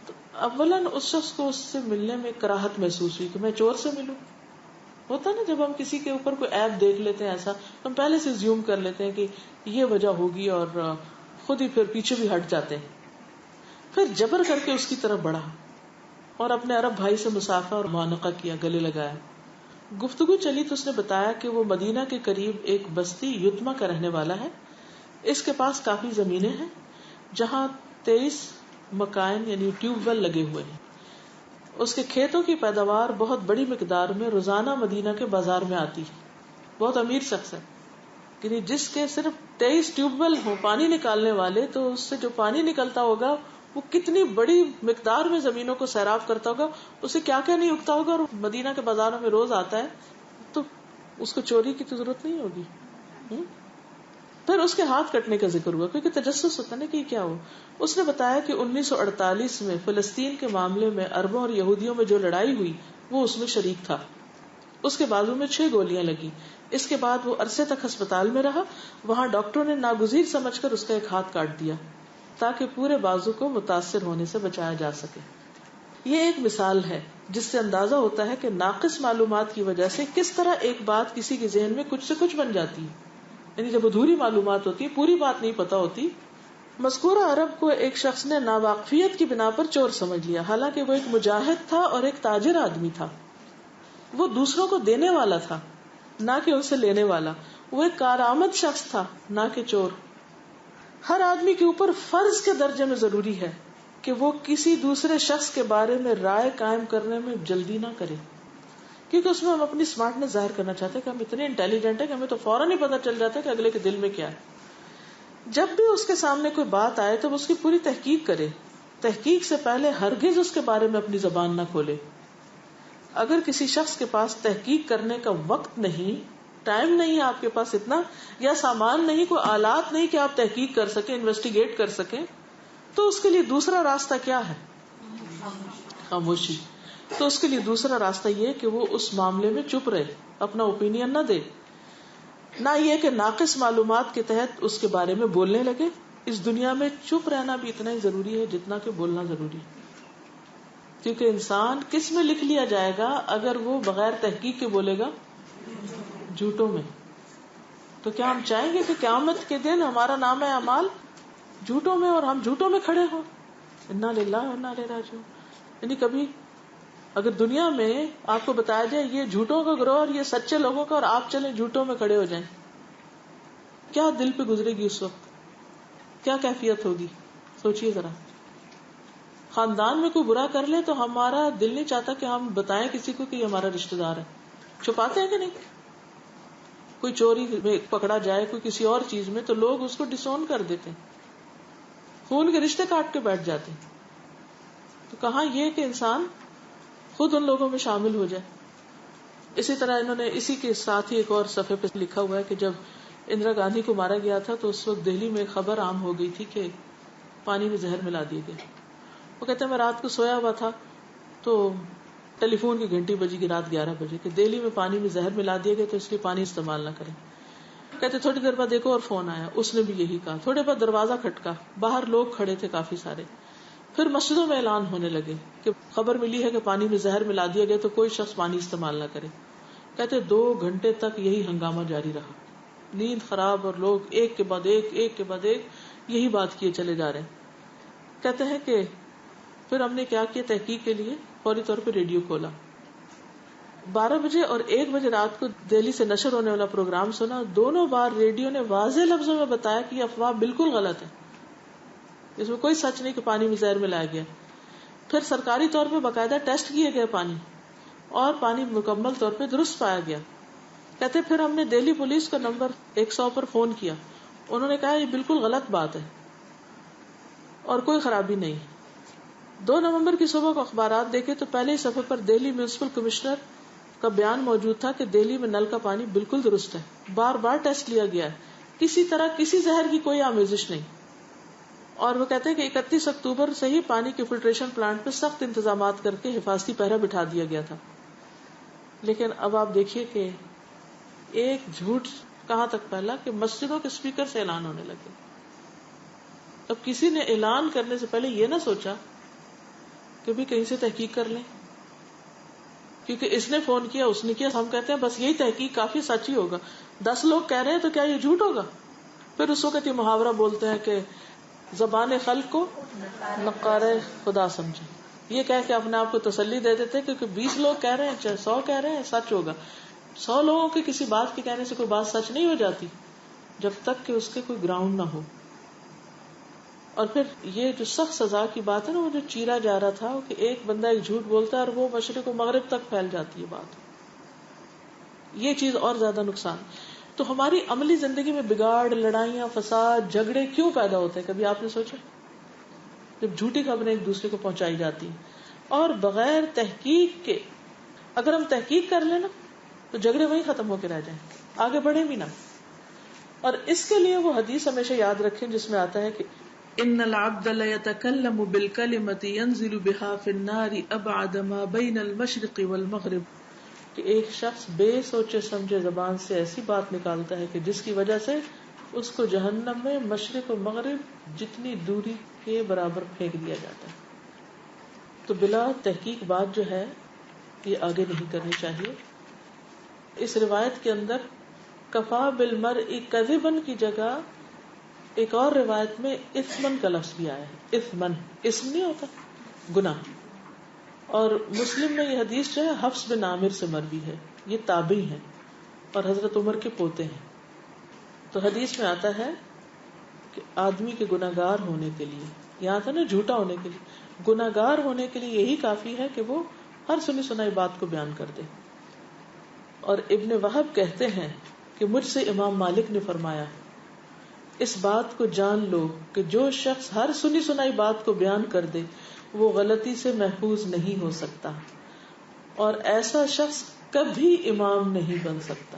[SPEAKER 1] تو اولاً اس شخص کو اس سے ملنے میں کراہت محسوس ہوئی کہ میں چور سے ملوں. ہوتا نا جب ہم کسی کے اوپر کوئی ایپ دیکھ لیتے ہیں ایسا, تو ہم پہلے سے زیوم کر لیتے ہیں کہ یہ وجہ ہوگی اور خود ہی پھر پیچھے بھی ہٹ جاتے ہیں. پھر جبر کر کے اس کی طرف بڑھا اور اپنے عرب بھائی سے مسافہ اور معانقہ کیا, گلے لگایا. گفتگو چلی تو اس نے بتایا کہ وہ مدینہ کے قریب ایک بستی یتما کا رہنے والا ہے. اس کے پاس کافی زمینیں ہیں جہاں 23 مکائن یعنی ٹیوب ویل لگے ہوئے ہیں. اس کے کھیتوں کی پیداوار بہت بڑی مقدار میں روزانہ مدینہ کے بازار میں آتی. بہت امیر شخص ہے, یعنی جس کے صرف 23 ٹیوب ویل ہوں پانی نکالنے والے, تو اس سے جو پانی نکلتا ہوگا وہ کتنی بڑی مقدار میں زمینوں کو سیراب کرتا ہوگا, اسے کیا کیا نہیں اگتا ہوگا, اور مدینہ کے بازاروں میں روز آتا ہے, تو اس کو چوری کی تو ضرورت نہیں ہوگی. پھر اس کے ہاتھ کٹنے کا ذکر ہوا کیونکہ تجسس ہوتا ہے کہ کیا ہو. اس نے بتایا کہ 1948 میں فلسطین کے معاملے میں عربوں اور یہودیوں میں جو لڑائی ہوئی وہ اس میں شریک تھا. اس کے بازو میں 6 گولیاں لگی. اس کے بعد وہ عرصے تک ہسپتال میں رہا. وہاں ڈاکٹروں نے ناگزیر سمجھ کر اس کا ایک ہاتھ کاٹ دیا تاکہ پورے بازو کو متاثر ہونے سے بچایا جا سکے. یہ ایک مثال ہے جس سے اندازہ ہوتا ہے کہ ناقص معلومات کی وجہ سے کس طرح ایک بات کسی کے ذہن میں کچھ سے کچھ بن جاتی ہے. یعنی جب ادھوری معلومات ہوتی ہے, پوری بات نہیں پتا ہوتی. مذکورہ عرب کو ایک شخص نے ناواقفیت کی بنا پر چور سمجھ لیا, حالانکہ وہ ایک مجاہد تھا اور ایک تاجر آدمی تھا. وہ دوسروں کو دینے والا تھا نہ کہ ان سے لینے والا. وہ ایک کارآمد شخص تھا نہ کہ چور. ہر آدمی کے اوپر فرض کے درجے میں ضروری ہے کہ وہ کسی دوسرے شخص کے بارے میں رائے قائم کرنے میں جلدی نہ کرے, کیونکہ اس میں ہم اپنی اسمارٹنس ظاہر کرنا چاہتے ہیں کہ ہم اتنے انٹیلیجنٹ ہیں کہ ہمیں تو فوراً ہی پتا چل جاتا ہے کہ اگلے کے دل میں کیا ہے. جب بھی اس کے سامنے کوئی بات آئے تو اس کی پوری تحقیق کرے. تحقیق سے پہلے ہرگز اس کے بارے میں اپنی زبان نہ کھولے. اگر کسی شخص کے پاس تحقیق کرنے کا وقت نہیں, ٹائم نہیں ہے آپ کے پاس اتنا, یا سامان نہیں, کوئی آلات نہیں کہ آپ تحقیق کر سکیں, انویسٹیگیٹ کر سکیں, تو اس کے لیے دوسرا راستہ کیا ہے؟ خاموشی. تو اس کے لیے دوسرا راستہ یہ کہ وہ اس معاملے میں چپ رہے, اپنا اوپینین نہ دے. نہ یہ کہ ناقص معلومات کے تحت اس کے بارے میں بولنے لگے. اس دنیا میں چپ رہنا بھی اتنا ہی ضروری ہے جتنا کہ بولنا ضروری ہے, کیونکہ انسان کس میں لکھ لیا جائے گا اگر وہ بغیر تحقیق کے بولے گا؟ جھوٹوں میں. تو کیا ہم چاہیں گے کہ قیامت کے دن ہمارا نام اعمال جھوٹوں میں اور ہم جھوٹوں میں کھڑے ہوں؟ انا للہ و انا الیہ راجعون. یعنی کبھی اگر دنیا میں آپ کو بتایا جائے یہ جھوٹوں کا گروہ اور یہ سچے لوگوں کا, اور آپ چلیں جھوٹوں میں کھڑے ہو جائیں, کیا دل پہ گزرے گی اس وقت؟ کیا کیفیت ہوگی؟ سوچئے ذرا. خاندان میں کوئی برا کر لے تو ہمارا دل نہیں چاہتا کہ ہم بتائیں کسی کو کہ یہ ہمارا رشتہ دار ہے. چھپاتے ہیں کہ نہیں؟ کوئی چوری میں پکڑا جائے, کوئی کسی اور چیز میں, تو لوگ اس کو ڈسون کر دیتے ہیں, خون کے رشتے کاٹ کے بیٹھ جاتے ہیں. تو کہاں یہ کہ انسان خود ان لوگوں میں شامل ہو جائے. اسی طرح انہوں نے اسی کے ساتھ ہی ایک اور صفحے پہ لکھا ہوا ہے کہ جب اندرا گاندھی کو مارا گیا تھا تو اس وقت دہلی میں خبر عام ہو گئی تھی کہ پانی میں زہر ملا دیے گئے. وہ کہتے ہیں میں رات کو سویا ہوا تھا تو ٹیلی فون کی گھنٹی بجی کہ رات 11 بجے کہ دہلی میں پانی میں زہر ملا دیے گئے تو اس لیے پانی استعمال نہ کریں. کہتے تھوڑی دیر بعد دیکھو اور فون آیا, اس نے بھی یہی کہا. تھوڑے بعد دروازہ کھٹکا, باہر لوگ کھڑے تھے کافی سارے. پھر مسجدوں میں اعلان ہونے لگے کہ خبر ملی ہے کہ پانی میں زہر ملا دیا گیا تو کوئی شخص پانی استعمال نہ کرے. کہتے 2 گھنٹے تک یہی ہنگامہ جاری رہا, نیند خراب, اور لوگ ایک کے بعد ایک یہی بات کیے چلے جا رہے ہیں. کہتے ہیں کہ پھر ہم نے کیا کیا, تحقیق کے لیے فوری طور پہ ریڈیو کھولا. 12 بجے اور 1 بجے رات کو دہلی سے نشر ہونے والا پروگرام سنا. دونوں بار ریڈیو نے واضح لفظوں میں بتایا کہ یہ افواہ بالکل غلط ہے, اس میں کوئی سچ نہیں کہ پانی میں زہر ملایا گیا. پھر سرکاری طور پہ باقاعدہ ٹیسٹ کیے گئے پانی, اور پانی مکمل طور پہ درست پایا گیا. کہتے پھر ہم نے دہلی پولیس کو نمبر 100 پر فون کیا. انہوں نے کہا یہ بالکل غلط بات ہے اور کوئی خرابی نہیں. 2 نومبر کی صبح کو اخبارات دیکھے تو پہلے ہی صفحے پر دہلی میونسپل کمشنر کا بیان موجود تھا کہ دہلی میں نل کا پانی بالکل درست ہے, بار بار ٹیسٹ لیا گیا ہے, کسی طرح کسی زہر کی کوئی آمیزش نہیں. اور وہ کہتے ہیں کہ 31 اکتوبر سے ہی پانی کے فلٹریشن پلانٹ پہ سخت انتظامات کر کے حفاظتی پہرا بٹھا دیا گیا تھا. لیکن اب آپ دیکھیے کہ ایک جھوٹ کہاں تک پھیلا کہ مسجدوں کے اسپیکر سے اعلان ہونے لگے. اب کسی نے اعلان کرنے سے پہلے یہ نہ سوچا کہ بھی کہیں سے تحقیق کر لیں, کیونکہ اس نے فون کیا, اس نے کیا, ہم کہتے ہیں بس یہی تحقیق کافی, سچ ہی ہوگا. 10 لوگ کہہ رہے ہیں تو کیا یہ جھوٹ ہوگا؟ پھر اس وقت یہ محاورہ بولتے ہیں کہ زبان خلق کو نقار خدا سمجھے. یہ کہہ کے اپنے آپ کو تسلی دے دیتے کیونکہ 20 لوگ کہہ رہے ہیں, چاہے 100 کہہ رہے ہیں, سچ ہوگا. 100 لوگوں کے کسی بات کے کہنے سے کوئی بات سچ نہیں ہو جاتی جب تک کہ اس کے کوئی گراؤنڈ نہ ہو. اور پھر یہ جو سخت سزا کی بات ہے نا, وہ جو چیرا جا رہا تھا کہ ایک بندہ ایک جھوٹ بولتا ہے اور وہ مشرق و مغرب تک پھیل جاتی ہے بات, یہ چیز اور زیادہ نقصان. تو ہماری عملی زندگی میں بگاڑ, لڑائیاں, فساد, جھگڑے کیوں پیدا ہوتے ہیں؟ کبھی آپ نے سوچا؟ جب جھوٹی خبریں ایک دوسرے کو پہنچائی جاتی ہیں اور بغیر تحقیق کے. اگر ہم تحقیق کر لیں نا تو جھگڑے وہیں ختم ہو کے رہ جائیں, آگے بڑھیں بھی نہ. اور اس کے لیے وہ حدیث ہمیشہ یاد رکھیں جس میں آتا ہے کہ ان العبد ليتكلم بالكلمة ينزل بها في النار ابعد ما بين المشرق والمغرب, کہ ایک شخص بے سوچے سمجھے زبان سے ایسی بات نکالتا ہے کہ جس کی وجہ سے اس کو جہنم میں مشرق و مغرب جتنی دوری کے برابر پھینک دیا جاتا ہے. تو بلا تحقیق بات جو ہے یہ آگے نہیں کرنی چاہیے. اس روایت کے اندر کفا بالمرء کذبا کی جگہ ایک اور روایت میں اثمن کا لفظ بھی آیا ہے. اثمن, اسم نہیں ہوتا, گناہ. اور مسلم میں یہ حدیث جو ہے حفص بن عامر سے مروی ہے, یہ تابعی ہیں اور حضرت عمر کے پوتے ہیں. تو حدیث میں آتا ہے کہ آدمی کے گناہگار ہونے کے لیے, یہاں تھا نا جھوٹا ہونے کے لیے, گناہگار ہونے کے لیے یہی کافی ہے کہ وہ ہر سنی سنائی بات کو بیان کر دے. اور ابن وہب کہتے ہیں کہ مجھ سے امام مالک نے فرمایا, اس بات کو جان لو کہ جو شخص ہر سنی سنائی بات کو بیان کر دے وہ غلطی سے محفوظ نہیں ہو سکتا, اور ایسا شخص کبھی امام نہیں بن سکتا.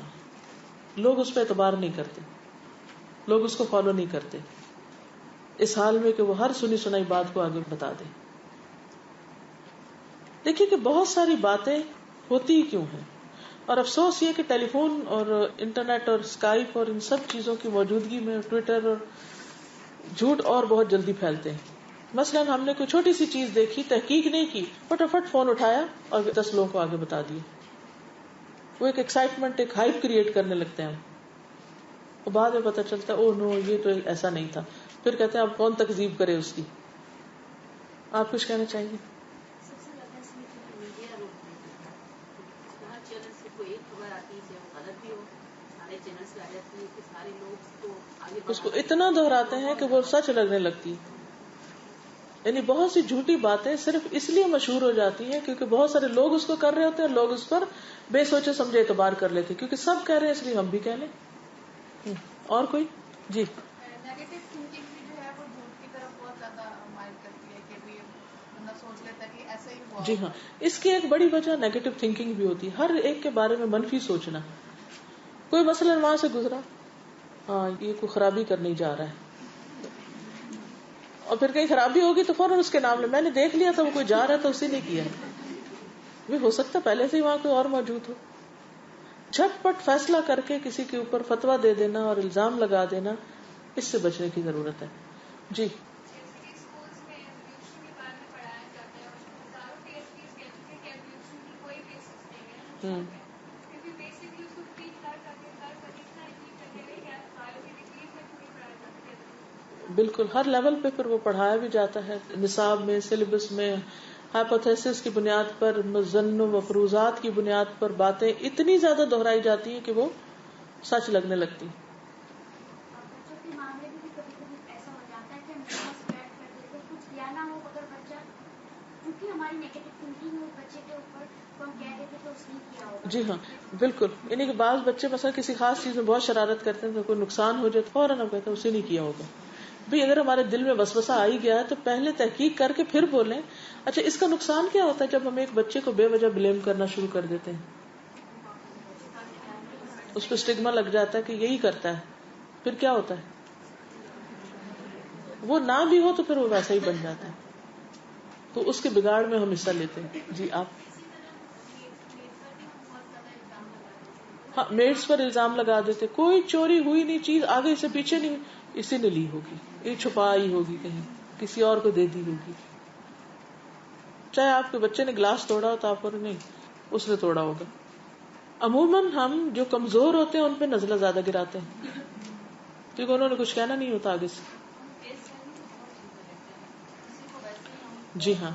[SPEAKER 1] لوگ اس پہ اعتبار نہیں کرتے, لوگ اس کو فالو نہیں کرتے, اس حال میں کہ وہ ہر سنی سنائی بات کو آگے بتا دے. دیکھیے کہ بہت ساری باتیں ہوتی ہی کیوں ہیں, اور افسوس یہ کہ ٹیلی فون اور انٹرنیٹ اور اسکائپ اور ان سب چیزوں کی موجودگی میں ٹویٹر اور جھوٹ اور بہت جلدی پھیلتے ہیں. مثلاً ہم نے کوئی چھوٹی سی چیز دیکھی, تحقیق نہیں کی, فٹافٹ فون اٹھایا اور 10 لوگوں کو آگے بتا دیے. وہ ایک ایکسائٹمنٹ, ایک ہائپ کریٹ کرنے لگتے ہیں. اور بعد میں پتہ چلتا ہے او نو یہ تو ایسا نہیں تھا. پھر کہتے ہیں اب کون تکذیب کرے اس کی. آپ کچھ کہنا چاہیں گے؟
[SPEAKER 3] سب سے زیادہ اس میں جو میڈیا رول ہے, ہر چینل سے کوئی ایک خبر آتی ہے, چاہے وہ غلط بھی ہو, سارے چینل سے آ جاتی ہے کہ سارے لوگ اس کو آگے
[SPEAKER 1] اس کو اتنا دہراتے ہیں کہ وہ سچ لگنے لگتی. یعنی بہت سی جھوٹی باتیں صرف اس لیے مشہور ہو جاتی ہیں کیونکہ بہت سارے لوگ اس کو کر رہے ہوتے ہیں, لوگ اس پر بے سوچے سمجھے اعتبار کر لیتے کیونکہ سب کہہ رہے ہیں اس لیے ہم بھی کہہ لیں. اور کوئی؟ جی
[SPEAKER 4] نیگیٹو تھنکنگ بھی جو ہے وہ جھوٹ کی طرف بہت زیادہ مائل کرتی ہے کہ بندہ سوچ لیتا ہے کہ ایسا ہی ہوا.
[SPEAKER 1] جی ہاں، اس کی ایک بڑی وجہ نیگیٹو تھنکنگ بھی ہوتی ہے، ہر ایک کے بارے میں منفی سوچنا. کوئی مثلا وہاں سے گزرا، ہاں یہ کوئی خرابی کرنے جا رہا ہے، اور پھر کہیں خرابی ہوگی تو فوراً اس کے نام لے، میں نے دیکھ لیا تھا وہ کوئی جا رہا تھا اسی نے کیا. بھی ہو سکتا پہلے سے ہی وہاں کوئی اور موجود ہو. جھٹ پٹ فیصلہ کر کے کسی کے اوپر فتویٰ دے دینا اور الزام لگا دینا، اس سے بچنے کی ضرورت ہے. جی
[SPEAKER 2] اسکولس میں ایولیوشن کے بارے میں پڑھایا جاتا ہے اور ہزاروں PhDs کہتے ہیں کہ ایولیوشن کی کوئی بیسس نہیں ہے، وہ جھوٹ ہے. کیونکہ بیسکلی اس کو ریپیٹ کر اتنا ریپیٹ کرتے گئے کہ بایو کی ڈگریز میں تھوڑی پڑھایا جاتا ہے.
[SPEAKER 1] بالکل، ہر لیول پہ پھر وہ پڑھایا بھی جاتا ہے، نصاب میں، سلیبس میں، ہائپوتھیسس کی بنیاد پر، مظن و مفروضات کی بنیاد پر باتیں اتنی زیادہ دہرائی جاتی ہیں کہ وہ سچ لگنے لگتی.
[SPEAKER 2] بچوں کے معاملے میں بھی کبھی کبھی ایسا ہو جاتا ہے کہ ہم اتنا اسپریڈ کر دیتے ہیں، کچھ کیا نہ ہو اگر بچہ، کیونکہ ہماری نیگیٹو تھنکنگ ہے اس بچے کے اوپر، تو ہم کہہ دیتے کہ اس نے کیا ہوگا.
[SPEAKER 1] جی ہاں بالکل، یعنی کہ بعض بچے مثلا کسی خاص چیز میں بہت شرارت کرتے ہیں تو کوئی نقصان ہو جائے تو فوراً ہم کہتے ہیں اسی نے کیا ہوگا. بھی اگر ہمارے دل میں وسوسہ آ ہی گیا ہے تو پہلے تحقیق کر کے پھر بولیں. اچھا اس کا نقصان کیا ہوتا ہے جب ہم ایک بچے کو بے وجہ بلیم کرنا شروع کر دیتے ہیں، اس پہ اسٹگما لگ جاتا ہے کہ یہی کرتا ہے، پھر کیا ہوتا ہے وہ نہ بھی ہو تو پھر وہ ویسا ہی بن جاتا ہے. تو اس کے بگاڑ میں ہم حصہ لیتے ہیں. جی آپ. ہاں میڈس پر الزام لگا دیتے، کوئی چوری ہوئی نہیں، چیز آگے سے پیچھے نہیں، اسی نے لی ہوگی، یہ چھپائی ہوگی، کہیں کسی اور کو دے دی ہوگی. چاہے آپ کے بچے نے گلاس توڑا ہو تو آپ کو نہیں، اس نے توڑا ہوگا. عموماً ہم جو کمزور ہوتے ہیں ان پہ نزلہ زیادہ گراتے ہیں کیونکہ انہوں نے کچھ کہنا نہیں ہوتا آگے سے. جی ہاں،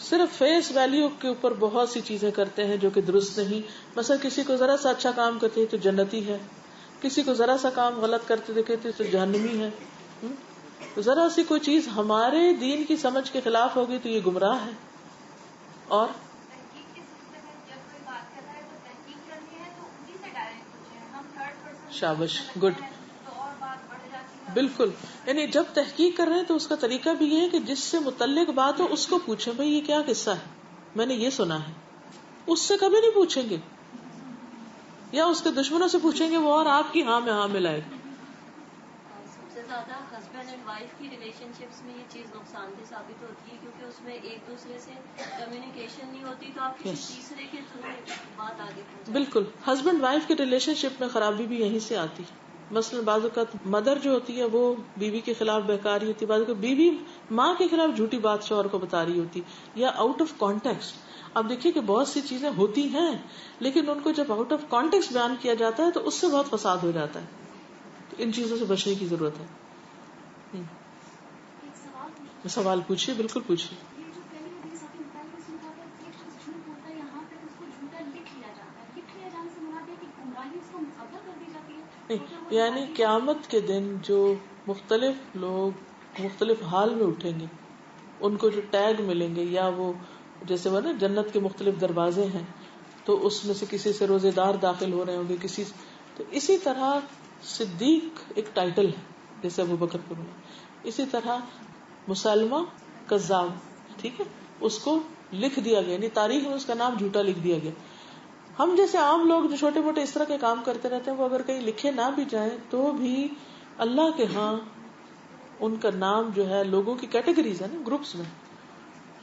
[SPEAKER 1] صرف فیس ویلیو کے اوپر بہت سی چیزیں کرتے ہیں جو کہ درست نہیں. مثلا کسی کو ذرا سا اچھا کام کرتے ہیں تو جنتی ہے، کسی کو ذرا سا کام غلط کرتے دیکھتے تو جہنمی ہے. ذرا سی کوئی چیز ہمارے دین کی سمجھ کے خلاف ہوگی تو یہ گمراہ ہے. اور
[SPEAKER 2] تحقیق کے سلسلے میں جب کوئی بات کر رہا ہے تو تحقیق کرنی ہے تو انہیں سے ڈائریکٹ پوچھیں. ہم تھرڈ پرسن
[SPEAKER 1] شابش، گڈ،
[SPEAKER 2] تو اور بات بڑھ جاتی ہے.
[SPEAKER 1] بالکل. یعنی جب تحقیق کر رہے ہیں تو اس کا طریقہ بھی یہ ہے کہ جس سے متعلق بات ہو اس کو پوچھیں، بھائی یہ کیا قصہ ہے، میں نے یہ سنا ہے. اس سے کبھی نہیں پوچھیں گے، یا اس کے دشمنوں سے پوچھیں گے وہ اور آپ کی ہاں میں ہاں ملائے گا.
[SPEAKER 5] سب سے زیادہ ہسبینڈ اینڈ وائف کی ریلیشن شپس میں یہ چیز نقصان دہ ثابت ہوتی ہے کیونکہ اس میں ایک دوسرے سے کمیونیکیشن نہیں ہوتی تو آپ کسی تیسرے کے تھرو بات آگے پہنچاتے ہیں.
[SPEAKER 1] بالکل، ہسبینڈ وائف کی ریلیشن شپ میں خرابی بھی یہیں سے آتی. مثلا بعض اوقات مدر جو ہوتی ہے وہ بیوی کے خلاف بہکاری ہوتی ہے، بعض اوقات بیوی ماں کے خلاف جھوٹی بات شوہر کو بتا رہی ہوتی یا آؤٹ آف کانٹیکسٹ. اب دیکھیے کہ بہت سی چیزیں ہوتی ہیں لیکن ان کو جب آؤٹ آف کانٹیکسٹ بیان کیا جاتا ہے تو اس سے بہت فساد ہو جاتا ہے. تو ان چیزوں سے بچنے کی ضرورت ہے.
[SPEAKER 2] ایک سوال پوچھنا،
[SPEAKER 1] سوال پوچھیے، بالکل پوچھیے.
[SPEAKER 2] یہ جو پہلی حدیث آپ نے بتائی کہ اس میں کہا تھا کہ ایک شخص جھوٹ بولتا ہے یہاں تک اس کو جھوٹا لکھ لیا جاتا ہے. لکھ لیا جانے سے مراد ہے کہ گمراہی اس کو مقرر کر دی جاتی ہے.
[SPEAKER 1] یعنی قیامت کے دن جو مختلف لوگ مختلف حال میں اٹھیں گے ان کو جو ٹیگ ملیں گے، یا وہ جیسے وہ نا جنت کے مختلف دروازے ہیں تو اس میں سے کسی سے روزے دار داخل ہو رہے ہوں گے، کسی تو اسی طرح صدیق ایک ٹائٹل ہے جیسے ابو بکر کو ملا. اسی طرح مسلمہ کذاب، ٹھیک ہے، اس کو لکھ دیا گیا، یعنی تاریخ میں اس کا نام جھوٹا لکھ دیا گیا. ہم جیسے عام لوگ جو چھوٹے موٹے اس طرح کے کام کرتے رہتے ہیں وہ اگر کہیں لکھے نہ بھی جائیں تو بھی اللہ کے ہاں ان کا نام جو ہے لوگوں کی کیٹیگریز ہے نا، گروپس میں،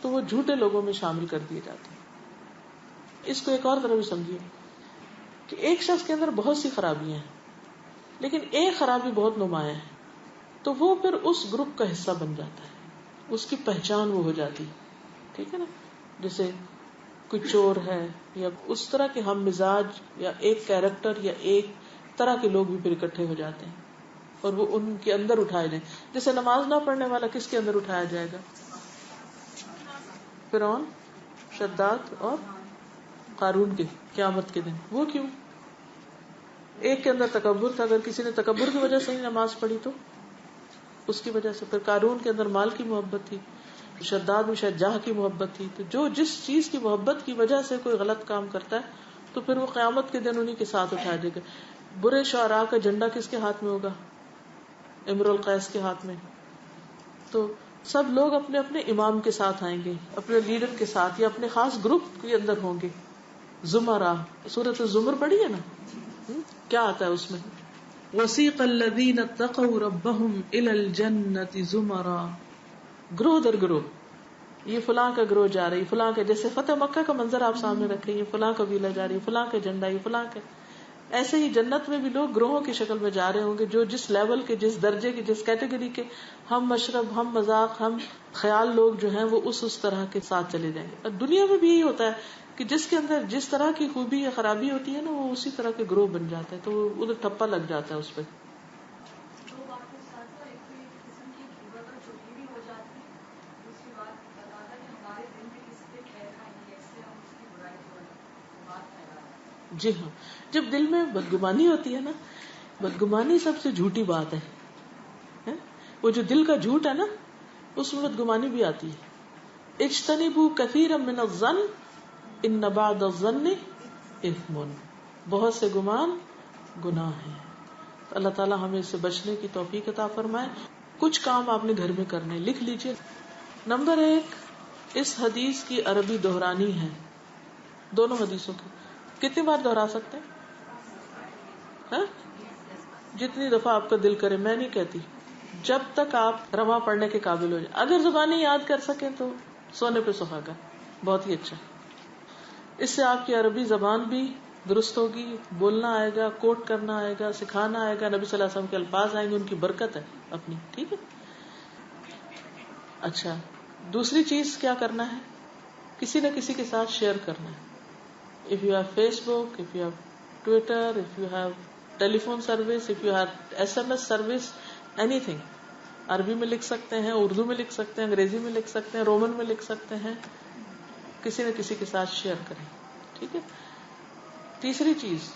[SPEAKER 1] تو وہ جھوٹے لوگوں میں شامل کر دیے جاتے ہیں. اس کو ایک اور طرح بھی سمجھیے کہ ایک شخص کے اندر بہت سی خرابیاں ہیں لیکن ایک خرابی بہت نمایاں ہے تو وہ پھر اس گروپ کا حصہ بن جاتا ہے، اس کی پہچان وہ ہو جاتی، ٹھیک ہے نا. جیسے کوئی چور ہے یا اس طرح کے ہم مزاج یا ایک کیریکٹر یا ایک طرح کے لوگ بھی پھر اکٹھے ہو جاتے ہیں اور وہ ان کے اندر اٹھائے جائیں. جیسے نماز نہ پڑھنے والا کس کے اندر اٹھایا جائے گا؟ فرعون، شداد اور قارون کے قیامت کے دن. وہ کیوں؟ ایک کے اندر تکبر تھا، اگر کسی نے تکبر کی وجہ سے نہیں نماز پڑھی تو اس کی وجہ سے. پھر قارون کے اندر مال کی محبت تھی، شداد میں شاید جاہ کی محبت تھی. تو جو جس چیز کی محبت کی وجہ سے کوئی غلط کام کرتا ہے تو پھر وہ قیامت کے دن انہی کے ساتھ اٹھایا جائے گا. برے شعراء کا جھنڈا کس کے ہاتھ میں ہوگا؟ امر القیس کے ہاتھ میں. تو سب لوگ اپنے اپنے امام کے ساتھ آئیں گے، اپنے لیڈر کے ساتھ یا اپنے خاص گروپ کے اندر ہوں گے. زمرہ، سورۃ الزمر پڑھی ہے نا؟ کیا آتا ہے اس میں؟ وسیق الذین اتقوا ربهم الی الجنۃ زمرا، گروہ در گروہ. یہ فلاں کا گروہ جا رہی، فلاں کا، جیسے فتح مکہ کا منظر آپ سامنے رکھیں، یہ فلاں قبیلہ جا رہی، فلاں کا جھنڈا، یہ فلاں کا. ایسے ہی جنت میں بھی لوگ گروہوں کی شکل میں جا رہے ہوں گے، جو جس لیول کے، جس درجے کے، جس کیٹیگری کے، ہم مشرب، ہم مذاق، ہم خیال لوگ جو ہیں وہ اس طرح کے ساتھ چلے جائیں گے. اور دنیا میں بھی یہی ہوتا ہے کہ جس کے اندر جس طرح کی خوبی یا خرابی ہوتی ہے نا، وہ اسی طرح کے گروہ بن جاتے ہیں، تو ادھر ٹھپا لگ جاتا ہے اس پہ.
[SPEAKER 5] دو باتوں کے ساتھ تو ایک تو ایک قسم کی غیبت اور چغلی بھی ہو جاتی ہے، دوسری بات بتا تھا کہ ہمارے دل میں کسی پہ خیر کا نہیں ہے، اس لیے ہم اس کی برائی کو بات پھیلا رہے ہیں.
[SPEAKER 1] جی ہاں، جب دل میں بدگمانی ہوتی ہے نا، بدگمانی سب سے جھوٹی بات ہے. وہ جو دل کا جھوٹ ہے نا، اس میں بدگمانی بھی آتی ہے. اجتنبوا کثیرا من الظن ان بعض الظن اثم، بہت سے گمان گناہ ہیں. اللہ تعالیٰ ہمیں اس سے بچنے کی توفیق عطا فرمائے. کچھ کام آپ نے گھر میں کرنے، لکھ لیجئے. نمبر 1، اس حدیث کی عربی دہرانی ہے، دونوں حدیثوں کی. کتنی بار دہرا سکتے ہیں؟ جتنی دفعہ آپ کا دل کرے. میں نہیں کہتی، جب تک آپ رواں پڑھنے کے قابل ہو جائے. اگر زبانی یاد کر سکیں تو سونے پہ سہاگا، بہت ہی اچھا. اس سے آپ کی عربی زبان بھی درست ہوگی، بولنا آئے گا، کوٹ کرنا آئے گا، سکھانا آئے گا، نبی صلی اللہ علیہ وسلم کے الفاظ آئیں گے، ان کی برکت ہے اپنی. ٹھیک ہے. اچھا، دوسری چیز کیا کرنا ہے؟ کسی نہ کسی کے ساتھ شیئر کرنا ہے. If you have Facebook, if you have Twitter, if you have telephone service, if you have SMS service, anything. عربی میں لکھ سکتے ہیں، اردو میں لکھ سکتے ہیں، انگریزی میں لکھ سکتے ہیں، رومن میں لکھ سکتے ہیں. کسی نہ کسی کے ساتھ شیئر کریں. ٹھیک ہے. تیسری چیز،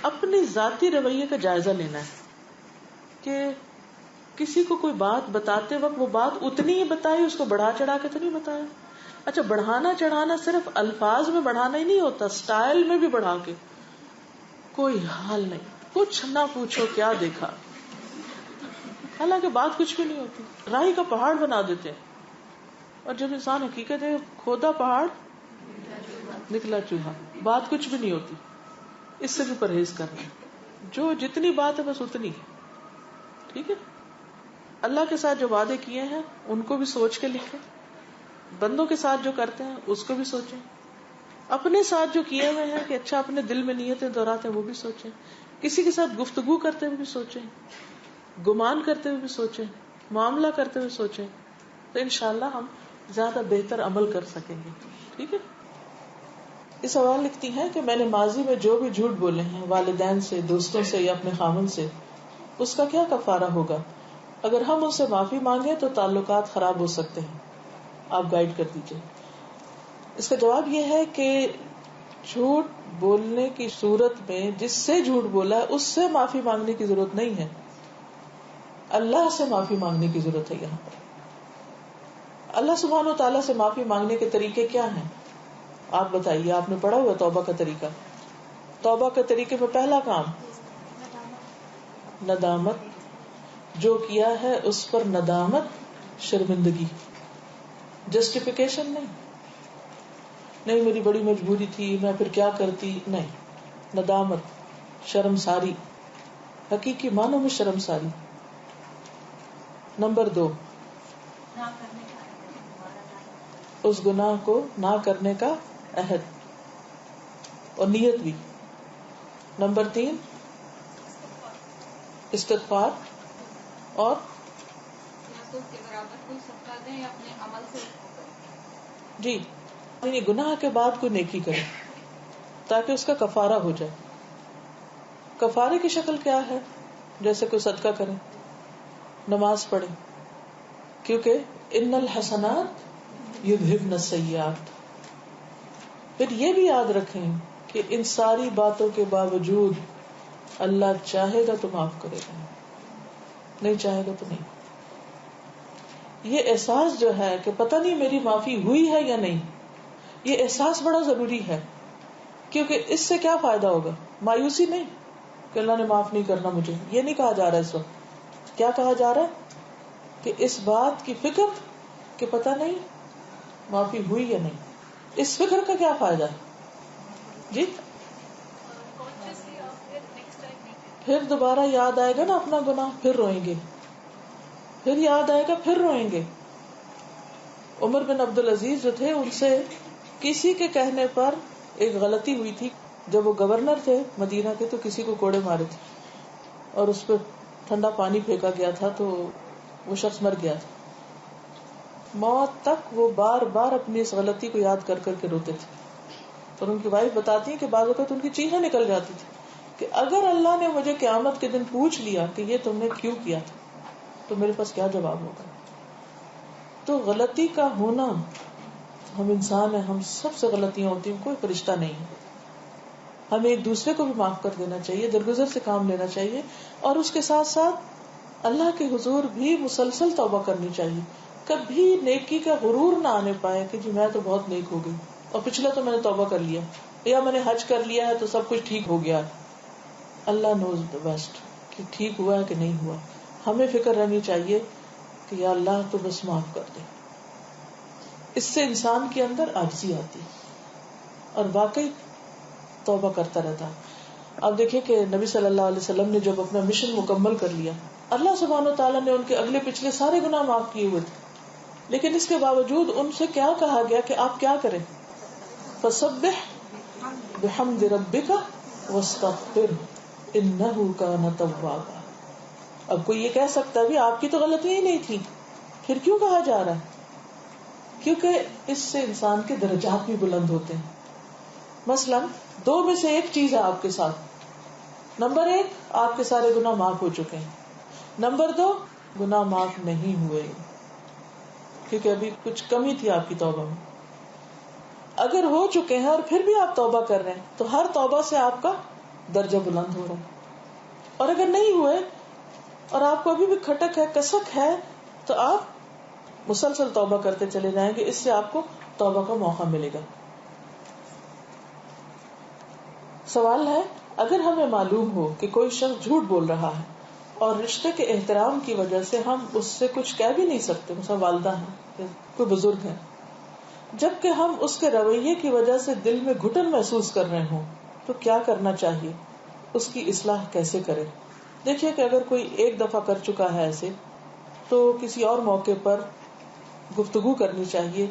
[SPEAKER 1] اپنی ذاتی رویے کا جائزہ لینا ہے کہ کسی کو کوئی بات بتاتے وقت وہ بات اتنی ہی بتائی، اس کو بڑھا چڑھا کے تو نہیں بتایا. اچھا، بڑھانا چڑھانا صرف الفاظ میں بڑھانا ہی نہیں ہوتا، سٹائل میں بھی بڑھا کے. کوئی حال نہیں، کچھ نہ پوچھو کیا دیکھا، حالانکہ بات کچھ بھی نہیں ہوتی. راہی کا پہاڑ بنا دیتے ہیں، اور جب انسان حقیقت ہے کھودا پہاڑ نکلا چوہا، بات کچھ بھی نہیں ہوتی. اس سے بھی پرہیز کرنا ہے. جو جتنی بات ہے بس اتنی. ٹھیک ہے. اللہ کے ساتھ جو وعدے کیے ہیں ان کو بھی سوچ کے لکھیں، بندوں کے ساتھ جو کرتے ہیں اس کو بھی سوچیں، اپنے ساتھ جو کیے ہوئے ہیں کہ اچھا اپنے دل میں نیتیں دہراتے ہیں وہ بھی سوچیں، کسی کے ساتھ گفتگو کرتے ہوئے بھی سوچیں، گمان کرتے ہوئے بھی سوچیں، معاملہ کرتے ہوئے سوچیں. تو انشاءاللہ ہم زیادہ بہتر عمل کر سکیں گے. ٹھیک ہے. اس سوال لکھتی ہیں کہ میں نے ماضی میں جو بھی جھوٹ بولے ہیں والدین سے، دوستوں سے یا اپنے خاوند سے، اس کا کیا کفارہ ہوگا؟ اگر ہم ان سے معافی مانگے تو تعلقات خراب ہو سکتے ہیں، آپ گائیڈ کر دیجیے. اس کا جواب یہ ہے کہ جھوٹ بولنے کی صورت میں جس سے جھوٹ بولا ہے اس سے معافی مانگنے کی ضرورت نہیں ہے، اللہ سے معافی مانگنے کی ضرورت ہے. یہاں پر اللہ سبحانہ و تعالیٰ سے معافی مانگنے کے طریقے کیا ہیں آپ بتائیے. آپ نے پڑھا ہوا توبہ کا طریقہ. توبہ کے طریقے میں پہلا کام ندامت، جو کیا ہے اس پر ندامت، شرمندگی، جسٹیفیکیشن نہیں میری بڑی مجبوری تھی، میں پھر کیا کرتی، نہیں. ندامت، شرمساری، حقیقی معنوں میں شرمساری. نمبر 2، اس گناہ کو نہ کرنے کا عہد اور نیت بھی. نمبر 3، استغفار، اور جی یعنی گناہ کے بعد کوئی نیکی کرے تاکہ اس کا کفارہ ہو جائے. کفارے کی شکل کیا ہے؟ جیسے کوئی صدقہ کرے، نماز پڑھے، کیونکہ ان الحسنات یذہبن السیئات. پھر یہ بھی یاد رکھیں کہ ان ساری باتوں کے باوجود اللہ چاہے گا تو معاف کرے گا، نہیں چاہے گا تو نہیں. یہ احساس جو ہے کہ پتہ نہیں میری معافی ہوئی ہے یا نہیں، یہ احساس بڑا ضروری ہے. کیونکہ اس سے کیا فائدہ ہوگا؟ مایوسی نہیں کہ اللہ نے معاف نہیں کرنا مجھے، یہ نہیں کہا جا رہا. اس وقت کیا کہا جا رہا ہے؟ کہ اس بات کی فکر کہ پتہ نہیں معافی ہوئی یا نہیں. اس فکر کا کیا فائدہ ہے جی؟
[SPEAKER 2] کانشیسلی آپ پھر نیکسٹ ٹائم نہیں کریں.
[SPEAKER 1] پھر دوبارہ یاد آئے گا نا اپنا گناہ، پھر روئیں گے، پھر یاد آئے گا پھر روئیں گے. عمر بن عبد العزیز جو تھے، ان سے کسی کے کہنے پر ایک غلطی ہوئی تھی. جب وہ گورنر تھے مدینہ کے تو کسی کو کوڑے مارے تھے اور اس پہ ٹھنڈا پانی پھینکا گیا تھا تو وہ شخص مر گیا تھا. موت تک وہ بار بار اپنی اس غلطی کو یاد کر کر کے روتے تھے. اور ان کی وائف بتاتی ہیں کہ بعض اوقات ان کی چیخیں نکل جاتی تھی کہ اگر اللہ نے مجھے قیامت کے دن پوچھ لیا کہ یہ تم نے کیوں کیا تھا تو میرے پاس کیا جواب ہوگا. تو غلطی کا ہونا، ہم انسان ہیں، ہم سب سے غلطیاں ہوتی ہیں، کوئی فرشتہ نہیں ہے. ہمیں ایک دوسرے کو بھی معاف کر دینا چاہیے، درگزر سے کام لینا چاہیے، اور اس کے ساتھ ساتھ اللہ کے حضور بھی مسلسل توبہ کرنی چاہیے. کبھی نیکی کا غرور نہ آنے پائے کہ جی میں تو بہت نیک ہو گئی اور پچھلا تو میں نے توبہ کر لیا، یا میں نے حج کر لیا ہے تو سب کچھ ٹھیک ہو گیا. اللہ نوز دا بیسٹ کہ ٹھیک ہوا ہے کہ نہیں ہوا. ہمیں فکر رہنی چاہیے کہ یا اللہ تو بس معاف کر دے. اس سے انسان کے اندر عاجزی آتی اور واقعی توبہ کرتا رہتا. اب دیکھیں کہ نبی صلی اللہ علیہ وسلم نے جب اپنا مشن مکمل کر لیا، اللہ سبحانہ وتعالیٰ نے ان کے اگلے پچھلے سارے گناہ معاف کیے ہوئے تھے، لیکن اس کے باوجود ان سے کیا کہا گیا کہ آپ کیا کریں؟ فسبح بحمد ربک واستغفر انہ کان توابا. اب کوئی یہ کہہ سکتا ہے بھی آپ کی تو غلطی ہی نہیں تھی، پھر کیوں کہا جا رہا ہے؟ کیونکہ اس سے انسان کے درجات بھی بلند ہوتے ہیں. مثلا دو میں سے ایک چیز ہے آپ کے ساتھ. نمبر 1، آپ کے سارے گناہ معاف ہو چکے ہیں. نمبر 2، گناہ معاف نہیں ہوئے کیونکہ ابھی کچھ کمی تھی آپ کی توبہ میں. اگر ہو چکے ہیں اور پھر بھی آپ توبہ کر رہے ہیں تو ہر توبہ سے آپ کا درجہ بلند ہو رہا ہے. اور اگر نہیں ہوئے اور آپ کو ابھی بھی کھٹک ہے، کسک ہے، تو آپ مسلسل توبہ کرتے چلے جائیں گے. اس سے آپ کو توبہ کا موقع ملے گا. سوال ہے، اگر ہمیں معلوم ہو کہ کوئی شخص جھوٹ بول رہا ہے اور رشتے کے احترام کی وجہ سے ہم اس سے کچھ کہہ بھی نہیں سکتے، مثلا والدہ ہیں، کوئی بزرگ ہے، جبکہ ہم اس کے رویے کی وجہ سے دل میں گھٹن محسوس کر رہے ہوں، تو کیا کرنا چاہیے؟ اس کی اصلاح کیسے کریں؟ دیکھیے کہ اگر کوئی ایک دفعہ کر چکا ہے ایسے، تو کسی اور موقع پر گفتگو کرنی چاہیے.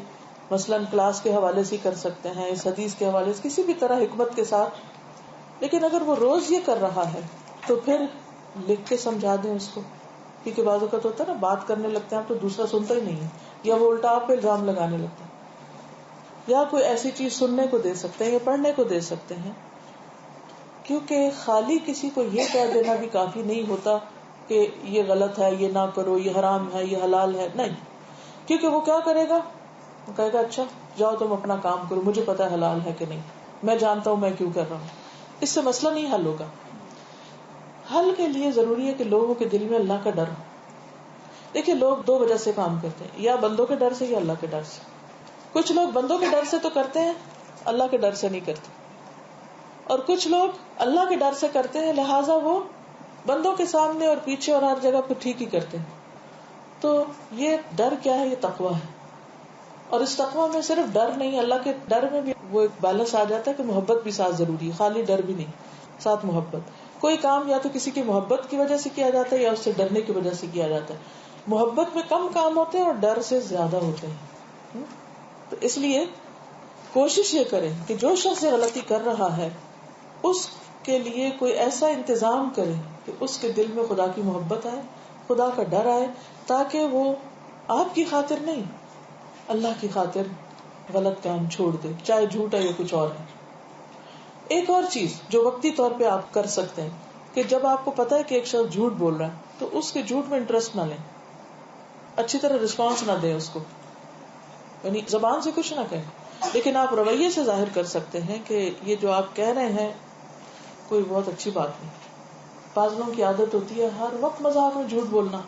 [SPEAKER 1] مثلاً کلاس کے حوالے سے کر سکتے ہیں، اس حدیث کے حوالے سے، کسی بھی طرح حکمت کے ساتھ. لیکن اگر وہ روز یہ کر رہا ہے تو پھر لکھ کے سمجھا دیں اس کو، کیونکہ بعض اوقات ہوتا ہے نا بات کرنے لگتے ہیں آپ تو دوسرا سنتا ہی نہیں ہے، یا وہ الٹا آپ پہ الزام لگانے لگتا ہے. یا کوئی ایسی چیز سننے کو دے سکتے ہیں یا پڑھنے کو دے سکتے ہیں. کیونکہ خالی کسی کو یہ کہہ دینا بھی کافی نہیں ہوتا کہ یہ غلط ہے، یہ نہ کرو، یہ حرام ہے، یہ حلال ہے. نہیں، کیونکہ وہ کیا کرے گا؟ وہ کہے گا اچھا جاؤ تم اپنا کام کرو، مجھے پتا ہے حلال ہے کہ نہیں، میں جانتا ہوں میں کیوں کر رہا ہوں. اس سے مسئلہ نہیں حل ہوگا. حل کے لیے ضروری ہے کہ لوگوں کے دل میں اللہ کا ڈر ہو. دیکھیے لوگ دو وجہ سے کام کرتے ہیں، یا بندوں کے ڈر سے یا اللہ کے ڈر سے. کچھ لوگ بندوں کے ڈر سے تو کرتے ہیں، اللہ کے ڈر سے نہیں کرتے. اور کچھ لوگ اللہ کے ڈر سے کرتے ہیں، لہٰذا وہ بندوں کے سامنے اور پیچھے اور ہر جگہ پہ ٹھیک ہی کرتے ہیں. تو یہ ڈر کیا ہے؟ یہ تقویٰ ہے. اور اس تقویٰ میں صرف ڈر نہیں، اللہ کے ڈر میں بھی وہ ایک بیلنس آ جاتا ہے کہ محبت بھی ساتھ ضروری ہے، خالی ڈر بھی نہیں، ساتھ محبت. کوئی کام یا تو کسی کی محبت کی وجہ سے کیا جاتا ہے یا اس سے ڈرنے کی وجہ سے کیا جاتا ہے. محبت میں کم کام ہوتے ہیں اور ڈر سے زیادہ ہوتے ہیں. تو اس لیے کوشش یہ کریں کہ جو شخص غلطی کر رہا ہے اس کے لیے کوئی ایسا انتظام کرے کہ اس کے دل میں خدا کی محبت آئے، خدا کا ڈر آئے، تاکہ وہ آپ کی خاطر نہیں، اللہ کی خاطر غلط کام چھوڑ دے، چاہے جھوٹ ہے یا کچھ اور ہے. ایک اور چیز جو وقتی طور پہ آپ کر سکتے ہیں کہ جب آپ کو پتا ہے کہ ایک شخص جھوٹ بول رہا ہے تو اس کے جھوٹ میں انٹرسٹ نہ لیں، اچھی طرح رسپانس نہ دیں اس کو، یعنی زبان سے کچھ نہ کہیں، لیکن آپ رویے سے ظاہر کر سکتے ہیں کہ یہ جو آپ کہہ رہے ہیں کوئی بہت اچھی بات نہیں. بعض لوگوں کی عادت ہوتی ہے ہر وقت مذاق میں جھوٹ بولنا.